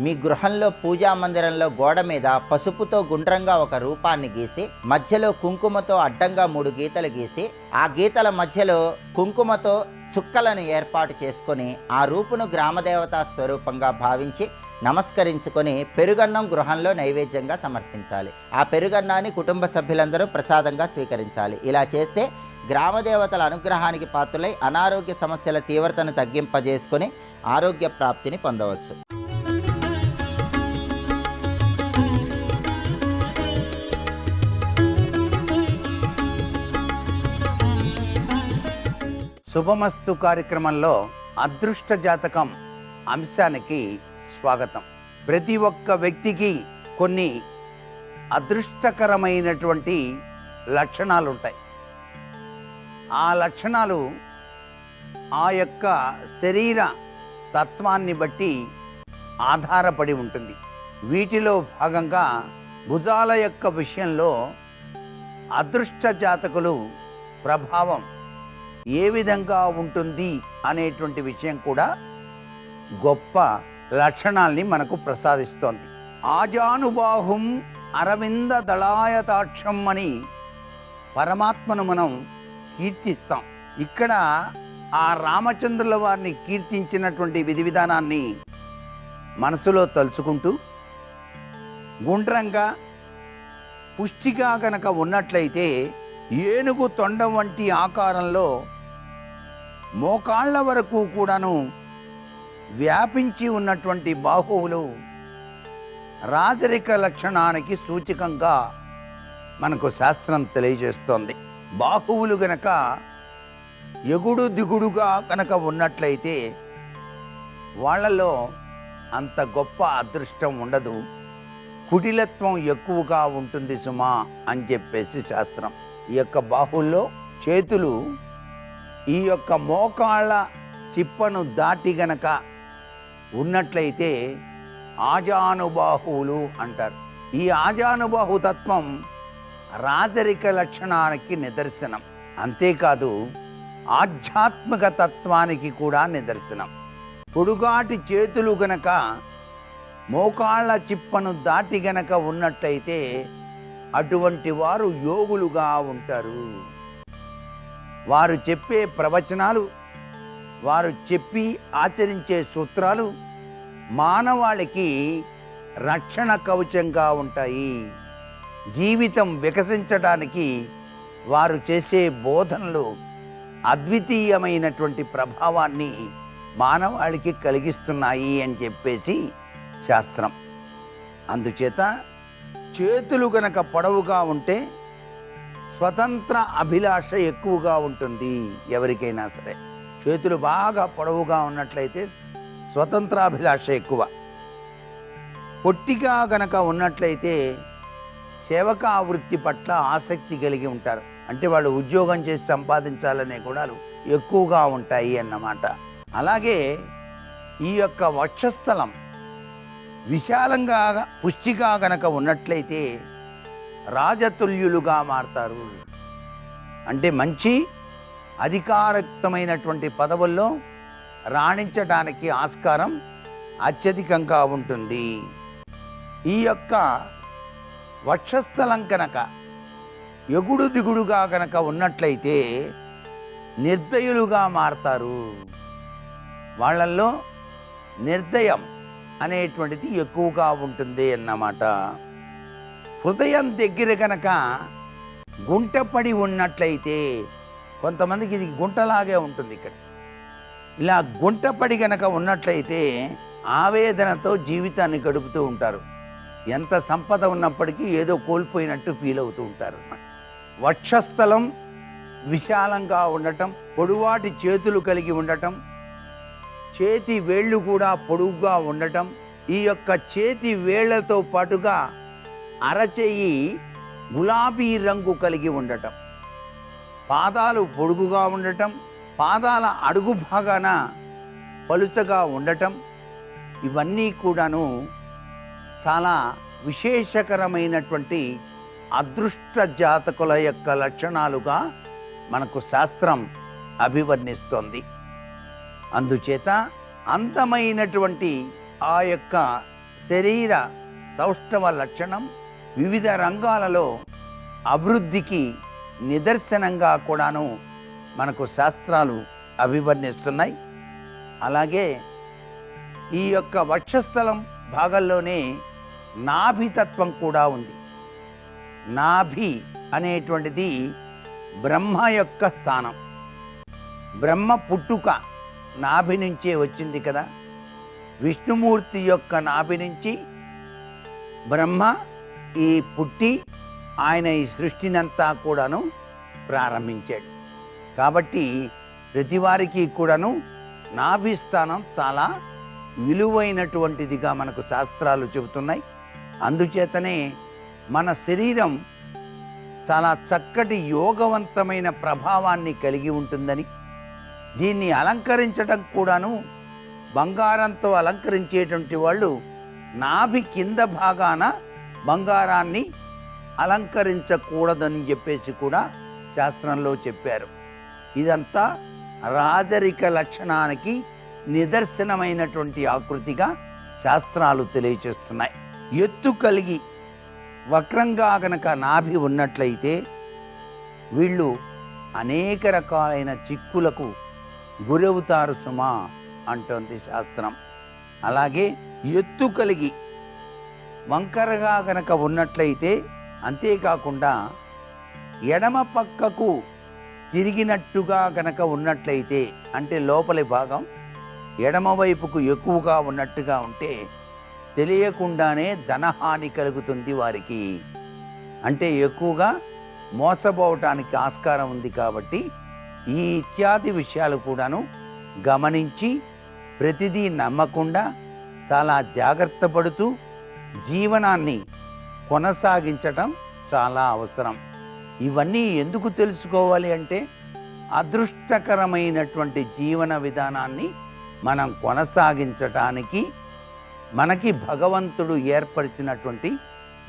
మీ గృహంలో పూజా మందిరంలో గోడ మీద పసుపుతో గుండ్రంగా ఒక రూపాన్ని గీసి మధ్యలో కుంకుమతో అడ్డంగా 3 గీతలు గీసి ఆ గీతల మధ్యలో కుంకుమతో చుక్కలను ఏర్పాటు చేసుకొని ఆ రూపును గ్రామదేవతా స్వరూపంగా భావించి నమస్కరించుకొని పెరుగన్నం గృహంలో నైవేద్యంగా సమర్పించాలి. ఆ పెరుగన్నాన్ని కుటుంబ సభ్యులందరూ ప్రసాదంగా స్వీకరించాలి. ఇలా చేస్తే గ్రామదేవతల అనుగ్రహానికి పాత్రులై అనారోగ్య సమస్యల తీవ్రతను తగ్గింపజేసుకొని ఆరోగ్య ప్రాప్తిని పొందవచ్చు. శుభమస్తు కార్యక్రమంలో అదృష్ట జాతకం అంశానికి స్వాగతం. ప్రతి ఒక్క వ్యక్తికి కొన్ని అదృష్టకరమైనటువంటి లక్షణాలు ఉంటాయి. ఆ లక్షణాలు ఆ యొక్క శరీర తత్వాన్ని బట్టి ఆధారపడి ఉంటుంది. వీటిలో భాగంగా భుజాల యొక్క విషయంలో అదృష్ట జాతకులు ప్రభావం ఏ విధంగా ఉంటుంది అనేటువంటి విషయం కూడా గొప్ప లక్షణాల్ని మనకు ప్రసాదిస్తోంది. ఆజానుబాహుం అరవింద దళాయతాక్షం అని పరమాత్మను మనం కీర్తిస్తాం. ఇక్కడ ఆ రామచంద్రుల వారిని కీర్తించినటువంటి విధి విధానాన్ని మనసులో తలుచుకుంటూ గుండ్రంగా పుష్టిగా గనక ఉన్నట్లయితే ఏనుగు తొండం వంటి ఆకారంలో మోకాళ్ళ వరకు కూడాను వ్యాపించి ఉన్నటువంటి బాహువులు రాజరిక లక్షణానికి సూచకంగా మనకు శాస్త్రం తెలియజేస్తోంది. బాహువులు గనక ఎగుడు దిగుడుగా కనుక ఉన్నట్లయితే వాళ్ళలో అంత గొప్ప అదృష్టం ఉండదు, కుటిలత్వం ఎక్కువగా ఉంటుంది సుమా అని చెప్పేసి శాస్త్రం. ఈ యొక్క బాహుల్లో చేతులు ఈ యొక్క మోకాళ్ళ చిప్పను దాటి గనక ఉన్నట్లయితే ఆజానుబాహువులు అంటారు. ఈ ఆజానుబాహు తత్వం రాజరిక లక్షణానికి నిదర్శనం. అంతేకాదు ఆధ్యాత్మిక తత్వానికి కూడా నిదర్శనం. పొడుగాటి చేతులు గనక మోకాళ్ళ చిప్పను దాటి గనక ఉన్నట్లయితే అటువంటి వారు యోగులుగా ఉంటారు. వారు చెప్పే ప్రవచనాలు, వారు చెప్పి ఆచరించే సూత్రాలు మానవాళికి రక్షణ కవచంగా ఉంటాయి. జీవితం వికసించడానికి వారు చేసే బోధనలు అద్వితీయమైనటువంటి ప్రభావాన్ని మానవాళికి కలిగిస్తున్నాయి అని చెప్పేసి శాస్త్రం. అందుచేత చేతులు గనక పొడవుగా ఉంటే స్వతంత్ర అభిలాష ఎక్కువగా ఉంటుంది. ఎవరికైనా సరే చేతులు బాగా పొడవుగా ఉన్నట్లయితే స్వతంత్రాభిలాష ఎక్కువ. పొట్టిగా గనక ఉన్నట్లయితే సేవకా వృత్తి పట్ల ఆసక్తి కలిగి ఉంటారు. అంటే వాళ్ళు ఉద్యోగం చేసి సంపాదించాలనే గుణాలు ఎక్కువగా ఉంటాయి అన్నమాట. అలాగే ఈ యొక్క వక్షస్థలం విశాలంగా పుష్టిగా గనక ఉన్నట్లయితే రాజతుల్యులుగా మారతారు. అంటే మంచి అధికారయుక్తమైనటువంటి పదవుల్లో రాణించడానికి ఆస్కారం అత్యధికంగా ఉంటుంది. ఈ యొక్క వక్షస్థలం కనుక ఎగుడు దిగుడుగా కనుక ఉన్నట్లయితే నిర్దయులుగా మారతారు. వాళ్ళల్లో నిర్దయం అనేటువంటిది ఎక్కువగా ఉంటుంది అన్నమాట. హృదయం దగ్గర కనుక గుంటపడి ఉన్నట్లయితే, కొంతమందికి ఇది గుంటలాగే ఉంటుంది ఇక్కడ, ఇలా గుంటపడి గనక ఉన్నట్లయితే ఆవేదనతో జీవితాన్ని గడుపుతూ ఉంటారు. ఎంత సంపద ఉన్నప్పటికీ ఏదో కోల్పోయినట్టు ఫీల్ అవుతూ ఉంటారు. వక్షస్థలం విశాలంగా ఉండటం, పొడువాటి చేతులు కలిగి ఉండటం, చేతి వేళ్ళు కూడా పొడుగుగా ఉండటం, ఈ యొక్క చేతి వేళ్లతో పాటుగా అరచేయి గులాబీ రంగు కలిగి ఉండటం, పాదాలు పొడుగుగా ఉండటం, పాదాల అడుగు భాగాన పలుచగా ఉండటం, ఇవన్నీ కూడాను చాలా విశేషకరమైనటువంటి అదృష్ట జాతకుల యొక్క లక్షణాలుగా మనకు శాస్త్రం అభివర్ణిస్తోంది. అందుచేత అందమైనటువంటి ఆ యొక్క శరీర సౌష్ఠవ లక్షణం వివిధ రంగాలలో అభివృద్ధికి నిదర్శనంగా కూడాను మనకు శాస్త్రాలు అభివర్ణిస్తున్నాయి. అలాగే ఈ యొక్క వక్షస్థలం భాగంలోనే నాభితత్వం కూడా ఉంది. నాభి అనేటువంటిది బ్రహ్మ యొక్క స్థానం. బ్రహ్మ పుట్టుక నాభి నుంచే వచ్చింది కదా. విష్ణుమూర్తి యొక్క నాభి నుంచి బ్రహ్మ ఈ పుట్టి ఆయన ఈ సృష్టినంతా కూడాను ప్రారంభించాడు. కాబట్టి ప్రతివారికి కూడాను నాభి స్థానం చాలా విలువైనటువంటిదిగా మనకు శాస్త్రాలు చెబుతున్నాయి. అందుచేతనే మన శరీరం చాలా చక్కటి యోగవంతమైన ప్రభావాన్ని కలిగి ఉంటుందని, దీన్ని అలంకరించడం కూడాను బంగారంతో అలంకరించేటువంటి వాళ్ళు నాభి కింద భాగాన బంగారాన్ని అలంకరించకూడదని చెప్పేసి కూడా శాస్త్రంలో చెప్పారు. ఇదంతా రాజరిక లక్షణానికి నిదర్శనమైనటువంటి ఆకృతిగా శాస్త్రాలు తెలియచేస్తున్నాయి. ఎత్తు కలిగి వక్రంగా గనక నాభి ఉన్నట్లయితే వీళ్ళు అనేక రకాలైన చిక్కులకు గురవుతారు సుమా అంటోంది శాస్త్రం. అలాగే ఎత్తు కలిగి వంకరగా గనక ఉన్నట్లయితే, అంతేకాకుండా ఎడమ పక్కకు తిరిగినట్టుగా గనక ఉన్నట్లయితే, అంటే లోపలి భాగం ఎడమవైపుకు ఎక్కువగా ఉన్నట్టుగా ఉంటే తెలియకుండానే ధనహాని కలుగుతుంది వారికి. అంటే ఎక్కువగా మోసపోవటానికి ఆస్కారం ఉంది. కాబట్టి ఈ ఇత్యాది విషయాలు కూడాను గమనించి ప్రతిదీ నమ్మకుండా చాలా జాగ్రత్త పడుతూ జీవనాన్ని కొనసాగించటం చాలా అవసరం. ఇవన్నీ ఎందుకు తెలుసుకోవాలి అంటే, అదృష్టకరమైనటువంటి జీవన విధానాన్ని మనం కొనసాగించటానికి మనకి భగవంతుడు ఏర్పరిచినటువంటి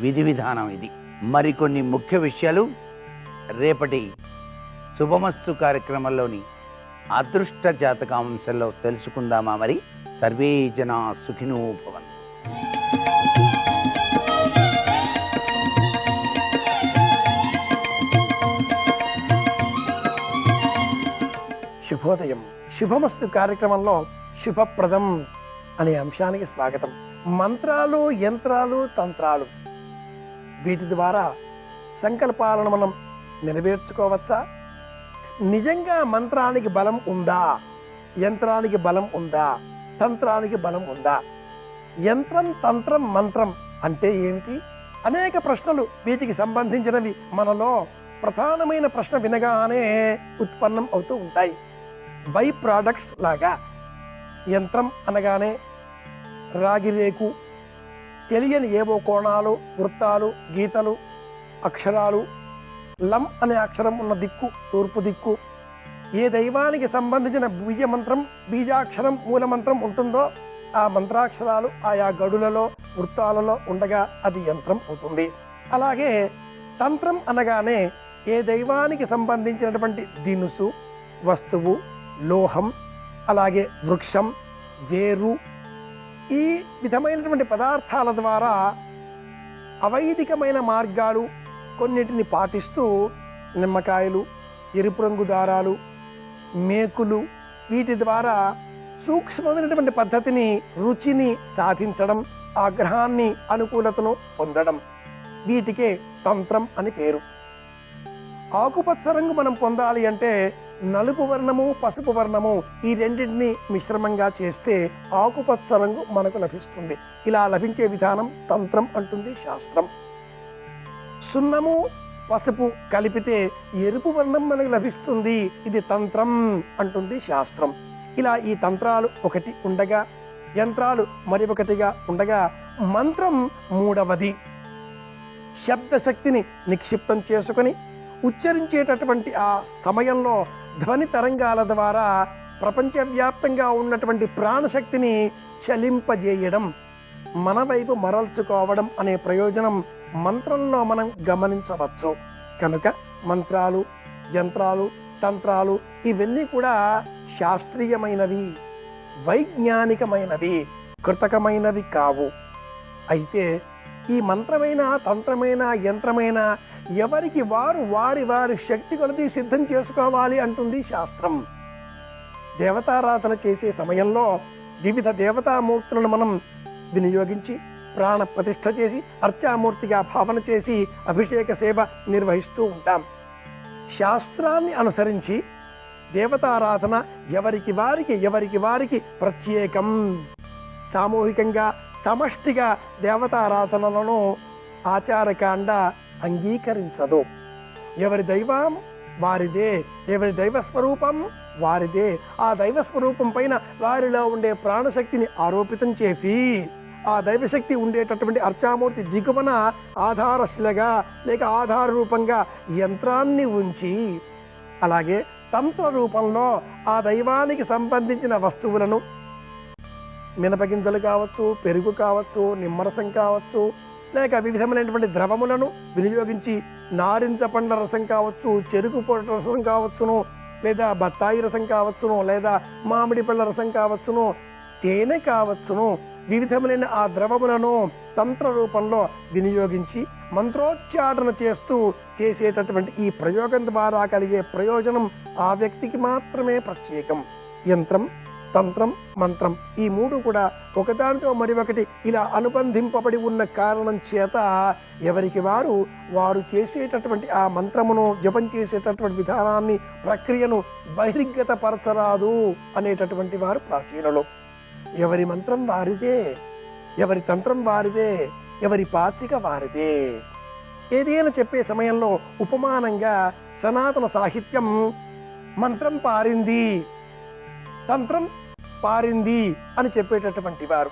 విధి విధానం ఇది. మరికొన్ని ముఖ్య విషయాలు రేపటి శుభమస్సు కార్యక్రమంలోని అదృష్ట జాతకాంశంలో తెలుసుకుందామా? మరి సర్వే జనా సుఖినో భవంతు. శుభోదయం. శుభమస్తు కార్యక్రమంలో శుభప్రదం అనే అంశానికి స్వాగతం. మంత్రాలు, యంత్రాలు, తంత్రాలు, వీటి ద్వారా సంకల్పాలను మనం నెరవేర్చుకోవచ్చా? నిజంగా మంత్రానికి బలం ఉందా? యంత్రానికి బలం ఉందా? తంత్రానికి బలం ఉందా? యంత్రం, తంత్రం, మంత్రం అంటే ఏమిటి? అనేక ప్రశ్నలు వీటికి సంబంధించినవి మనలో ప్రధానమైన ప్రశ్న వినగానే ఉత్పన్నం అవుతూ ఉంటాయి. బై ప్రోడక్ట్స్ లాగా యంత్రం అనగానే రాగి రేకు, తెలియని ఏవో కోణాలు, వృత్తాలు, గీతలు, అక్షరాలు, లం అనే అక్షరం ఉన్న దిక్కు తూర్పు దిక్కు, ఏ దైవానికి సంబంధించిన బీజమంత్రం, బీజాక్షరం, మూలమంత్రం ఉంటుందో ఆ మంత్రాక్షరాలు ఆయా గడులలో, వృత్తాలలో ఉండగా అది యంత్రం అవుతుంది. అలాగే తంత్రం అనగానే ఏ దైవానికి సంబంధించినటువంటి దినుసు, వస్తువు, లోహం, అలాగే వృక్షం, వేరు, ఈ విధమైనటువంటి పదార్థాల ద్వారా అవైదికమైన మార్గాలు కొన్నిటిని పాటిస్తూ నిమ్మకాయలు, ఎరుపు రంగు దారాలు, మేకులు, వీటి ద్వారా సూక్ష్మమైనటువంటి పద్ధతిని, రుచిని సాధించడం, ఆ గ్రహాన్ని అనుకూలతను పొందడం, వీటికే తంత్రం అని పేరు. ఆకుపచ్చ రంగు మనం పొందాలి అంటే నలుపు వర్ణము, పసుపు వర్ణము ఈ రెండింటిని మిశ్రమంగా చేస్తే ఆకుపచ్చ రంగు మనకు లభిస్తుంది. ఇలా లభించే విధానం తంత్రం అంటుంది శాస్త్రం. సున్నము, పసుపు కలిపితే ఎరుపు వర్ణం మనకు లభిస్తుంది. ఇది తంత్రం అంటుంది శాస్త్రం. ఇలా ఈ తంత్రాలు ఒకటి ఉండగా, యంత్రాలు మరి ఒకటిగా ఉండగా, మంత్రం మూడవది. శబ్దశక్తిని నిక్షిప్తం చేసుకొని ఉచ్చరించేటటువంటి ఆ సమయంలో ధ్వని తరంగాల ద్వారా ప్రపంచవ్యాప్తంగా ఉన్నటువంటి ప్రాణశక్తిని చలింపజేయడం, మన వైపు మరల్చుకోవడం అనే ప్రయోజనం మంత్రంలో మనం గమనించవచ్చు. కనుక మంత్రాలు, యంత్రాలు, తంత్రాలు ఇవన్నీ కూడా శాస్త్రీయమైనవి, వైజ్ఞానికమైనవి, కృతకమైనవి కావు. అయితే ఈ మంత్రమైన, తంత్రమైన, యంత్రమైన ఎవరికి వారు వారి వారి శక్తి కొలది సిద్ధం చేసుకోవాలి అంటుంది శాస్త్రం. దేవతారాధన చేసే సమయంలో వివిధ దేవతామూర్తులను మనం వినియోగించి ప్రాణ ప్రతిష్ఠ చేసి అర్చామూర్తిగా భావన చేసి అభిషేక సేవ నిర్వహిస్తూ ఉంటాం. శాస్త్రాన్ని అనుసరించి దేవతారాధన ఎవరికి వారికి ప్రత్యేకం. సామూహికంగా, సమష్టిగా దేవతారాధనలను ఆచారకాండ అంగీకరించదు. ఎవరి దైవం వారిదే, ఎవరి దైవ స్వరూపం వారిదే. ఆ దైవ స్వరూపం పైన వారిలో ఉండే ప్రాణశక్తిని ఆరోపితం చేసి ఆ దైవశక్తి ఉండేటటువంటి అర్చామూర్తి దిగువన ఆధారశిలగా లేక ఆధార రూపంగా యంత్రాన్ని ఉంచి, అలాగే తంత్ర రూపంలో ఆ దైవానికి సంబంధించిన వస్తువులను, మినపగింజలు కావచ్చు, పెరుగు కావచ్చు, నిమ్మరసం కావచ్చు, లేక వివిధమైనటువంటి ద్రవములను వినియోగించి నారింజ పండ్ల రసం కావచ్చు, చెరుకు పొట్ట రసం కావచ్చును, లేదా బత్తాయి రసం కావచ్చును, లేదా మామిడి పళ్ళ రసం కావచ్చును, తేనె కావచ్చును, వివిధమైన ఆ ద్రవములను తంత్ర రూపంలో వినియోగించి మంత్రోచ్చారణ చేస్తూ చేసేటటువంటి ఈ ప్రయోగం ద్వారా కలిగే ప్రయోజనం ఆ వ్యక్తికి మాత్రమే ప్రత్యేకం. యంత్రం, తంత్రం, మంత్రం ఈ మూడు కూడా ఒకదానితో మరి ఒకటి ఇలా అనుబంధింపబడి ఉన్న కారణం చేత ఎవరికి వారు చేసేటటువంటి ఆ మంత్రమును జపం చేసేటటువంటి విధానాన్ని, ప్రక్రియను బహిర్గతపరచరాదు అనేటటువంటి వారు ప్రాచీనులు. ఎవరి మంత్రం వారిదే, ఎవరి తంత్రం వారిదే, ఎవరి పాచిక వారిదే. ఏదైనా చెప్పే సమయంలో ఉపమానంగా సనాతన సాహిత్యం మంత్రం పారింది, తంత్రం పారింది అని చెప్పేటటువంటి వారు.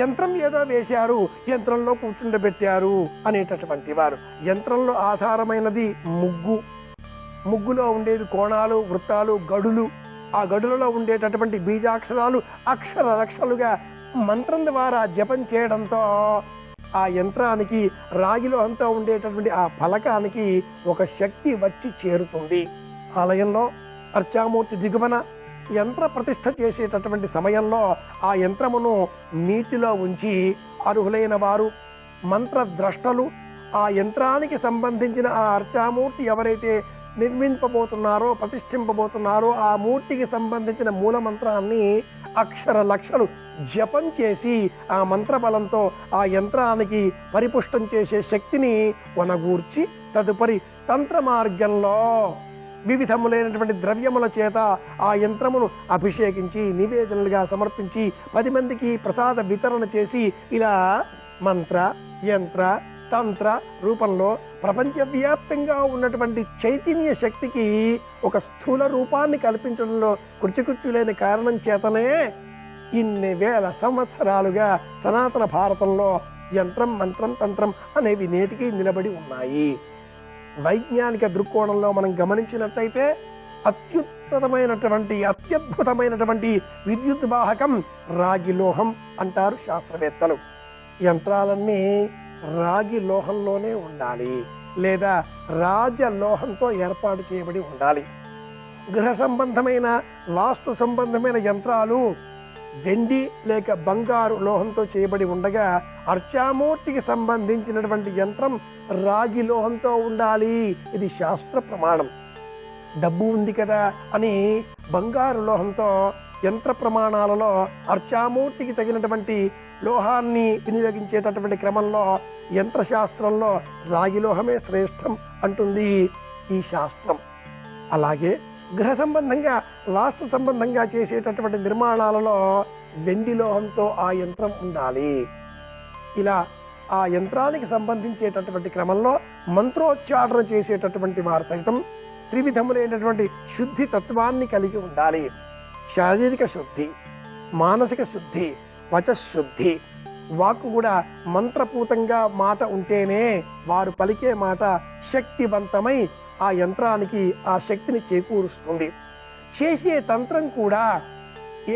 యంత్రం ఏదో వేశారు, యంత్రంలో కూర్చుండబెట్టారు అనేటటువంటి వారు. యంత్రంలో ఆధారమైనది ముగ్గు, ముగ్గులో ఉండేవి కోణాలు, వృత్తాలు, గడులు. ఆ గడులలో ఉండేటటువంటి బీజాక్షరాలు అక్షర లక్షలుగా మంత్రం ద్వారా జపం చేయడంతో ఆ యంత్రానికి, రాగిలో అంతా ఉండేటటువంటి ఆ ఫలకానికి ఒక శక్తి వచ్చి చేరుతుంది. ఆలయంలో అర్చామూర్తి దిగువన యంత్ర ప్రతిష్ఠ చేసేటటువంటి సమయంలో ఆ యంత్రమును నీటిలో ఉంచి అర్హులైన వారు, మంత్రద్రష్టలు, ఆ యంత్రానికి సంబంధించిన ఆ అర్చామూర్తి ఎవరైతే నిర్మింపబోతున్నారో, ప్రతిష్ఠింపబోతున్నారో ఆ మూర్తికి సంబంధించిన మూల మంత్రాన్ని అక్షర లక్షలు జపం చేసి ఆ మంత్రబలంతో ఆ యంత్రానికి పరిపుష్టం చేసే శక్తిని వనగూర్చి తదుపరి తంత్ర మార్గంలో వివిధములైనటువంటి ద్రవ్యముల చేత ఆ యంత్రమును అభిషేకించి నివేదనలుగా సమర్పించి 10 మందికి ప్రసాద వితరణ చేసి ఇలా మంత్ర, యంత్ర, తంత్ర రూపంలో ప్రపంచవ్యాప్తంగా ఉన్నటువంటి చైతన్య శక్తికి ఒక స్థూల రూపాన్ని కల్పించడంలో కృత్యకృత్యులైన కారణం చేతనే ఇన్ని వేల సంవత్సరాలుగా సనాతన భారతంలో యంత్రం మంత్రం తంత్రం అనేవి నేటికి నిలబడి ఉన్నాయి. వైజ్ఞానిక దృక్కోణంలో మనం గమనించినట్లయితే అత్యద్భుతమైనటువంటి విద్యుత్ వాహకం రాగి లోహం అంటారు శాస్త్రవేత్తలు. యంత్రాలన్నీ రాగి లోహంలోనే ఉండాలి లేదా రాజలోహంతో ఏర్పాటు చేయబడి ఉండాలి. గృహ సంబంధమైన వాస్తు సంబంధమైన యంత్రాలు వెండి లేక బంగారు లోహంతో చేయబడి ఉండగా అర్చామూర్తికి సంబంధించినటువంటి యంత్రం రాగి లోహంతో ఉండాలి. ఇది శాస్త్ర ప్రమాణం. డబ్బు ఉంది కదా అని బంగారు లోహంతో యంత్ర ప్రమాణాలలో అర్చామూర్తికి తగినటువంటి లోహాన్ని వినియోగించేటటువంటి క్రమంలో యంత్రశాస్త్రంలో రాగి లోహమే శ్రేష్టం అంటుంది ఈ శాస్త్రం. అలాగే గృహ సంబంధంగా వాస్తు సంబంధంగా చేసేటటువంటి నిర్మాణాలలో వెండి లోహంతో ఆ యంత్రం ఉండాలి. ఇలా ఆ యంత్రానికి సంబంధించేటటువంటి క్రమంలో మంత్రోచ్చారణ చేసేటటువంటి వారు సైతం త్రివిధములైనటువంటి శుద్ధి తత్వాన్ని కలిగి ఉండాలి. శారీరక శుద్ధి, మానసిక శుద్ధి, వచశుద్ధి. వాక్కు కూడా మంత్రపూతంగా మాట ఉంటేనే వారు పలికే మాట శక్తివంతమై ఆ యంత్రానికి ఆ శక్తిని చేకూరుస్తుంది. చేసే తంత్రం కూడా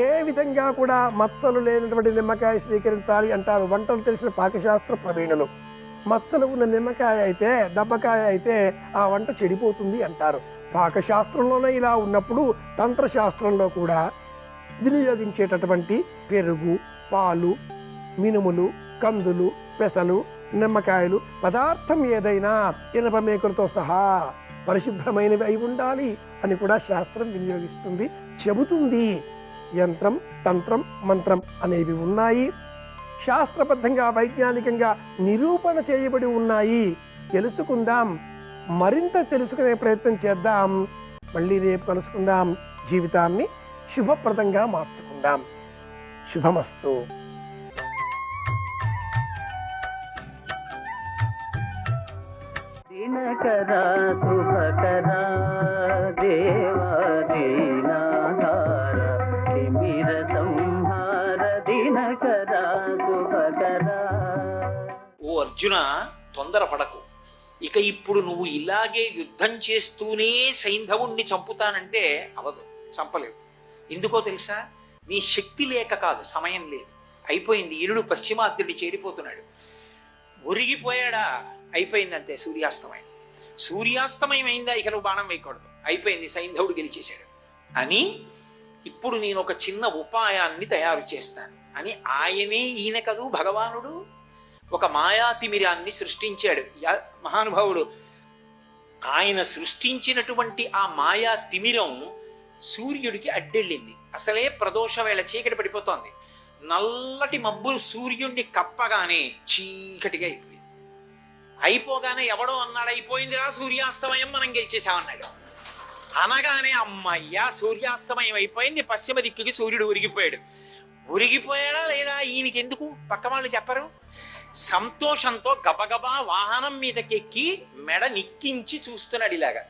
ఏ విధంగా కూడా మచ్చలు లేనటువంటి నిమ్మకాయ స్వీకరించాలి అంటారు వంటలు తెలిసిన పాకశాస్త్ర ప్రవీణులు. మచ్చలు ఉన్న నిమ్మకాయ అయితే దబ్బకాయ అయితే ఆ వంట చెడిపోతుంది అంటారు. పాకశాస్త్రంలోనే ఇలా ఉన్నప్పుడు తంత్రశాస్త్రంలో కూడా వినియోగించేటటువంటి పెరుగు, పాలు, మినుములు, కందులు, పెసలు, నిమ్మకాయలు పదార్థం ఏదైనా ఇనప మేకులతో సహా పరిశుభ్రమైనవి అయి ఉండాలి అని కూడా శాస్త్రం వినియోగిస్తుంది, చెబుతుంది. యంత్రం, తంత్రం, మంత్రం అనేవి ఉన్నాయి. శాస్త్రబద్ధంగా వైజ్ఞానికంగా నిరూపణ చేయబడి ఉన్నాయి. తెలుసుకుందాం, మరింత తెలుసుకునే ప్రయత్నం చేద్దాం. మళ్ళీ రేపు కలుసుకుందాం. జీవితాన్ని శుభప్రదంగా మార్చుకుందాం. శుభమస్తు. దినకరా శుభకరా దేవా దీనాధార తిమిర సంహార దినకరా శుభకరా. ఓ అర్జున, తొందరపడకు. ఇక ఇప్పుడు నువ్వు ఇలాగే యుద్ధం చేస్తూనే సైంధవుణ్ణి చంపుతానంటే అవదు, చంపలేవు. ఎందుకో తెలుసా? నీ శక్తి లేక కాదు, సమయం లేదు, అయిపోయింది. ఇరుడు పశ్చిమాద్యుడి చేరిపోతున్నాడు. ఒరిగిపోయాడా? అయిపోయిందంతే, సూర్యాస్తమయం. సూర్యాస్తమయం అయిందా ఇక నువ్వు బాణం వేయకూడదు, అయిపోయింది, సైంధవుడు గెలిచేశాడు అని ఇప్పుడు నేను ఒక చిన్న ఉపాయాన్ని తయారు చేస్తాను అని ఆయనే, ఈయన కదూ భగవానుడు, ఒక మాయాతిమిరాన్ని సృష్టించాడు మహానుభావుడు. ఆయన సృష్టించినటువంటి ఆ మాయా తిమిరం సూర్యుడికి అడ్డెళ్ళింది. అసలే ప్రదోష వేళ చీకటి పడిపోతోంది. నల్లటి మబ్బులు సూర్యుడిని కప్పగానే చీకటిగా అయిపోయింది. అయిపోగానే ఎవడో అన్నాడు, అయిపోయిందిరా సూర్యాస్తమయం, మనం గెలిచేసామన్నాడు. అనగానే అమ్మయ్యా సూర్యాస్తమయం అయిపోయింది, పశ్చిమ దిక్కుకి సూర్యుడు ఉరిగిపోయాడు. ఉరిగిపోయాడా లేదా ఈయనకి ఎందుకు, పక్క వాళ్ళు చెప్పరు. సంతోషంతో గబగబా వాహనం మీదకెక్కి మెడ నిక్కించి చూస్తున్నాడు ఇలాగా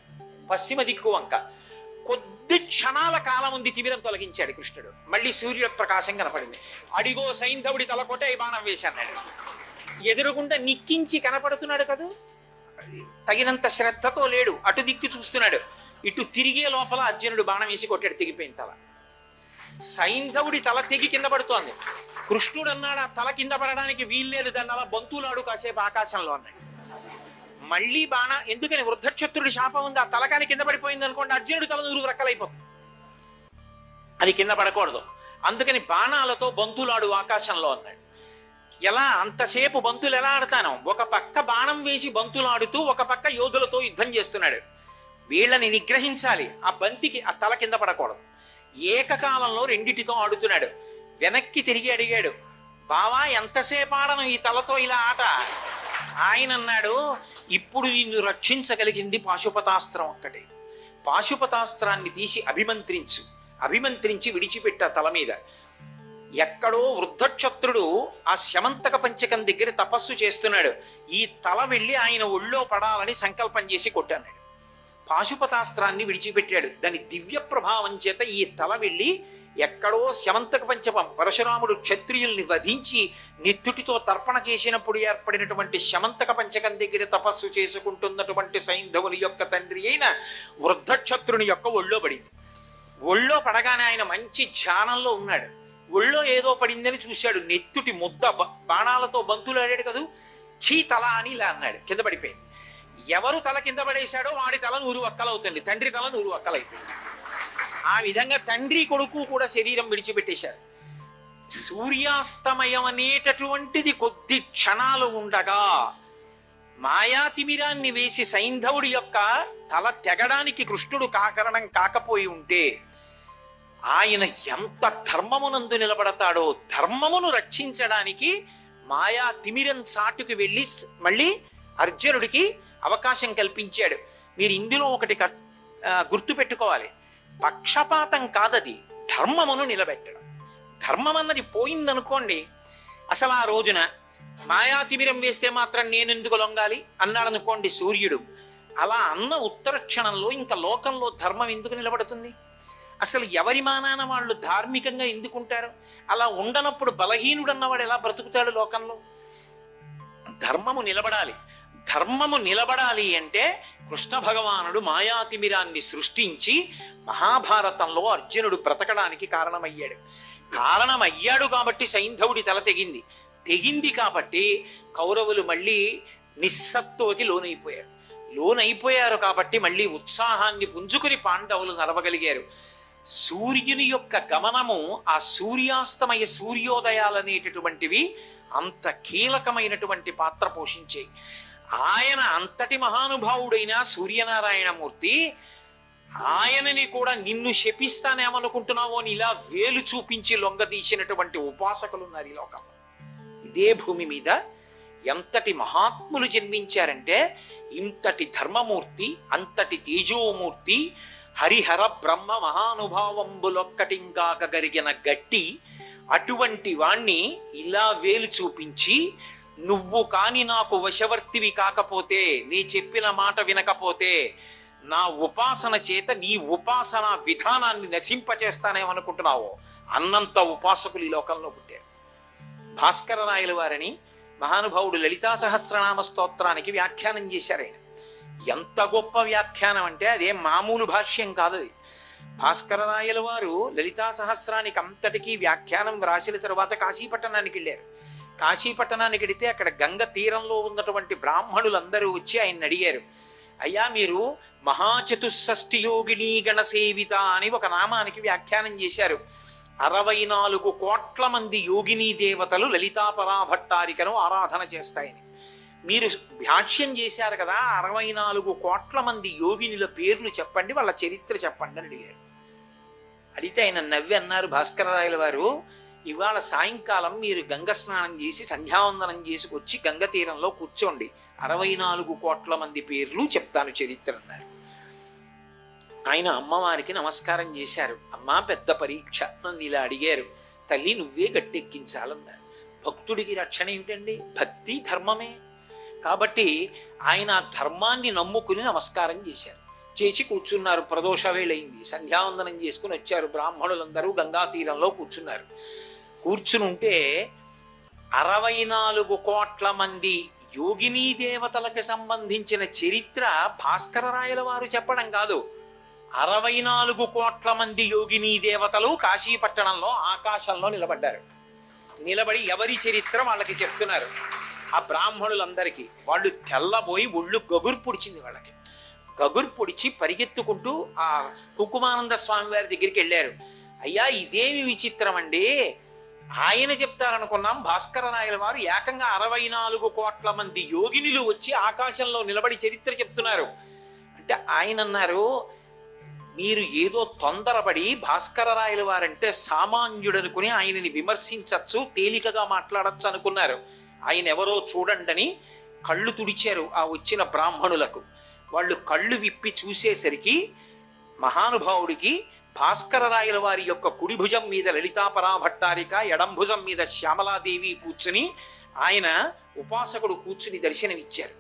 పశ్చిమ దిక్కు వంక. కొద్ది క్షణాల కాలం ఉంది, తిమిరం తొలగించాడు కృష్ణుడు. మళ్ళీ సూర్యుడు ప్రకాశం కనపడింది. అడిగో సైంధవుడి తలకొట్టే బాణం వేశాన్నాడు. ఎదురుగుండా నిక్కించి కనపడుతున్నాడు కదూ, తగినంత శ్రద్ధతో లేడు. అటు దిక్కు చూస్తున్నాడు, ఇటు తిరిగే లోపల అర్జునుడు బాణం వేసి కొట్టాడు, తెగిపోయింది తల. సైంధవుడి తల తెగి కింద పడుతోంది. కృష్ణుడు అన్నాడు, ఆ తల కింద పడడానికి వీల్లేదు, దాన్ని అలా బంతులాడు కాసేపు ఆకాశంలో అన్నాడు. మళ్ళీ బాణ, ఎందుకని వృద్ధక్షత్రుడి శాపం ఉంది, ఆ తలకాని కింద పడిపోయింది అనుకోండి, అర్జునుడి తల 100 రెక్కలైపోతుంది, అది కింద పడకూడదు. అందుకని బాణాలతో బంతులాడు ఆకాశంలో అన్నాడు. ఎలా అంతసేపు బంతులు ఎలా ఆడతాను? ఒక పక్క బాణం వేసి బంతులాడుతూ ఒక పక్క యోధులతో యుద్ధం చేస్తున్నాడు. వీళ్ళని నిగ్రహించాలి, ఆ బంతికి ఆ తల కింద పడకూడదు. ఏకకాలంలో రెండిటితో ఆడుతున్నాడు. వెనక్కి తిరిగి అడిగాడు, బావా ఎంతసేపు ఆడను ఈ తలతో ఇలా ఆట? ఆయన అన్నాడు, ఇప్పుడు నిన్ను రక్షించగలిగింది పాశుపతాస్త్రం ఒక్కటే. పాశుపతాస్త్రాన్ని తీసి అభిమంత్రించి విడిచిపెట్ట తల మీద. ఎక్కడో వృద్ధక్షత్రుడు ఆ శమంతక పంచకం దగ్గర తపస్సు చేస్తున్నాడు. ఈ తల వెళ్ళి ఆయన ఒళ్ళో పడాలని సంకల్పం చేసి కొట్టాడు. పాశుపతాస్త్రాన్ని విడిచిపెట్టాడు. దాని దివ్య ప్రభావం చేత ఈ తల వెళ్ళి ఎక్కడో శమంతక పంచపం పరశురాముడు క్షత్రియుల్ని వధించి నెత్తుటితో తర్పణ చేసినప్పుడు ఏర్పడినటువంటి శమంతక పంచకం దగ్గర తపస్సు చేసుకుంటున్నటువంటి సైంధవుని యొక్క తండ్రి అయిన వృద్ధక్షత్రుని యొక్క ఒళ్ళో పడింది. ఒళ్ళో పడగానే ఆయన మంచి ధ్యానంలో ఉన్నాడు. ఒళ్ళో ఏదో పడిందని చూశాడు. నెత్తుటి ముద్ద బాణాలతో బంతులు ఆడాడు కదూ, చీ తల అని ఇలా అన్నాడు. కింద పడిపోయింది. ఎవరు తల కింద పడేశాడో వాడి తల 100 వక్కలవుతుంది. తండ్రి తల 100 వక్కలైపోయింది. ఆ విధంగా తండ్రి కొడుకు కూడా శరీరం విడిచిపెట్టేశారు. సూర్యాస్తమయం అనేటటువంటిది కొద్ది క్షణాలు ఉండగా మాయాతిమిరాన్ని వేసి సైంధవుడి యొక్క తల తెగడానికి కృష్ణుడు కారణం కాకపోయి ఉంటే ఆయన ఎంత ధర్మమునందు నిలబడతాడో, ధర్మమును రక్షించడానికి మాయా తిమిరం చాటుకు వెళ్ళి మళ్ళీ అర్జునుడికి అవకాశం కల్పించాడు. మీరు ఇందులో ఒకటి గుర్తు పెట్టుకోవాలి. పక్షపాతం కాదది, ధర్మమును నిలబెట్టడం. ధర్మం అన్నది పోయిందనుకోండి, అసలు ఆ రోజున మాయాతిమిరం వేస్తే మాత్రం నేనెందుకు లొంగాలి అన్నాడనుకోండి సూర్యుడు. అలా అన్న ఉత్తర క్షణంలో ఇంకా లోకంలో ధర్మం ఎందుకు నిలబడుతుంది? అసలు ఎవరి మానాన వాళ్ళు ధార్మికంగా ఎందుకుంటారు? అలా ఉండనప్పుడు బలహీనుడు అన్నవాడు ఎలా బ్రతుకుతాడు లోకంలో? ధర్మము నిలబడాలి. ధర్మము నిలబడాలి అంటే కృష్ణ భగవానుడు మాయాతిమిరాన్ని సృష్టించి మహాభారతంలో అర్జునుడు బ్రతకడానికి కారణమయ్యాడు కాబట్టి సైంధవుడి తల తెగింది కాబట్టి కౌరవులు మళ్ళీ నిస్సత్తువకి లోనైపోయారు కాబట్టి మళ్ళీ ఉత్సాహాన్ని పుంజుకుని పాండవులు నడవగలిగారు. సూర్యుని యొక్క గమనము, ఆ సూర్యాస్తమయ సూర్యోదయాలనేటటువంటివి అంత కీలకమైనటువంటి పాత్ర పోషించాయి. ఆయన అంతటి మహానుభావుడైన సూర్యనారాయణమూర్తి ఆయనని కూడా నిన్ను శపిస్తానేమనుకుంటున్నావో అని ఇలా వేలు చూపించి లొంగదీసినటువంటి ఉపాసకులు ఉన్నారు ఈ లోకంలో. ఇదే భూమి మీద ఎంతటి మహాత్ములు జన్మించారంటే, ఇంతటి ధర్మమూర్తి, అంతటి తేజోమూర్తి, హరిహర బ్రహ్మ మహానుభావంబులొక్కటింకాక గరిగిన గట్టి అటువంటి వాణ్ణి ఇలా వేలు చూపించి, నువ్వు కాని నాకు వశవర్తివి కాకపోతే, నీ చెప్పిన మాట వినకపోతే నా ఉపాసన చేత నీ ఉపాసన విధానాన్ని నశింపచేస్తానేమనుకుంటున్నావో అన్నంత ఉపాసకులు ఈ లోకంలో పుట్టారు. భాస్కర రాయల వారిని మహానుభావుడు లలితా సహస్రనామ స్తోత్రానికి వ్యాఖ్యానం చేశారు. ఆయన ఎంత గొప్ప వ్యాఖ్యానం అంటే అదేం మామూలు భాష్యం కాదు. భాస్కర రాయల వారు లలితా సహస్రానికి అంతటికీ వ్యాఖ్యానం రాసిన తర్వాత కాశీపట్టణానికి వెళ్ళారు. కాశీపట్టణానికి వెడితే అక్కడ గంగ తీరంలో ఉన్నటువంటి బ్రాహ్మణులందరూ వచ్చి ఆయన్ని అడిగారు, అయ్యా మీరు మహాచతుషష్ఠి యోగిని గణసేవిత అని ఒక నామానికి వ్యాఖ్యానం చేశారు. 64 కోట్ల మంది యోగినీ దేవతలు లలితాపరాభట్టారికను ఆరాధన చేస్తాయని మీరు భాష్యం చేశారు కదా, 64 కోట్ల మంది యోగినుల పేర్లు చెప్పండి, వాళ్ళ చరిత్ర చెప్పండి అని అడిగారు. అడిగితే ఆయన నవ్వి అన్నారు భాస్కరరాయల వారు, ఇవాళ సాయంకాలం మీరు గంగ స్నానం చేసి సంధ్యావందనం చేసుకొచ్చి గంగ తీరంలో కూర్చోండి, 64 కోట్ల మంది పేర్లు చెప్తాను చరిత్ర అన్నారు. ఆయన అమ్మవారికి నమస్కారం చేశారు. అమ్మా పెద్ద పరీక్ష నన్ను ఇలా అడిగారు, తల్లి నువ్వే గట్టెక్కించాలన్నారు. భక్తుడికి రక్షణ ఏమిటండి? భక్తి ధర్మమే. కాబట్టి ఆయన ధర్మాన్ని నమ్ముకుని నమస్కారం చేశారు. చేసి కూర్చున్నారు. ప్రదోష వేళయింది. సంధ్యావందనం చేసుకుని వచ్చారు. బ్రాహ్మణులందరూ గంగా తీరంలో కూర్చున్నారు. కూర్చునుంటే 64 కోట్ల మంది యోగినీ దేవతలకు సంబంధించిన చరిత్ర భాస్కర రాయల వారు చెప్పడం కాదు, 64 కోట్ల మంది యోగినీ దేవతలు కాశీపట్టణంలో ఆకాశంలో నిలబడ్డారు. నిలబడి ఎవరి చరిత్ర వాళ్ళకి చెప్తున్నారు. ఆ బ్రాహ్మణులందరికీ వాళ్ళు తెల్లబోయి ఒళ్ళు గగురు పొడిచింది. వాళ్ళకి గగురు పొడిచి పరిగెత్తుకుంటూ ఆ కుంకుమానంద స్వామి వారి దగ్గరికి వెళ్ళారు. అయ్యా ఇదేమి విచిత్రం అండి, ఆయన చెప్తారనుకున్నాం, భాస్కర రాయల వారు ఏకంగా 64 కోట్ల మంది యోగినులు వచ్చి ఆకాశంలో నిలబడి చరిత్ర చెప్తున్నారు అంటే ఆయన అన్నారు, మీరు ఏదో తొందరపడి భాస్కర రాయల వారంటే సామాన్యుడనుకుని ఆయనని విమర్శించచ్చు, తేలికగా మాట్లాడచ్చు అనుకున్నారు. ఆయన ఎవరో చూడండి కళ్ళు తుడిచారు ఆ వచ్చిన బ్రాహ్మణులకు. వాళ్ళు కళ్ళు విప్పి చూసేసరికి మహానుభావుడికి భాస్కర రాయల వారి యొక్క కుడి భుజం మీద లలితాపరాభట్టారిక, ఎడం భుజం మీద శ్యామలాదేవి కూర్చుని ఆయన ఉపాసకుడు కూర్చుని దర్శనమిచ్చారు.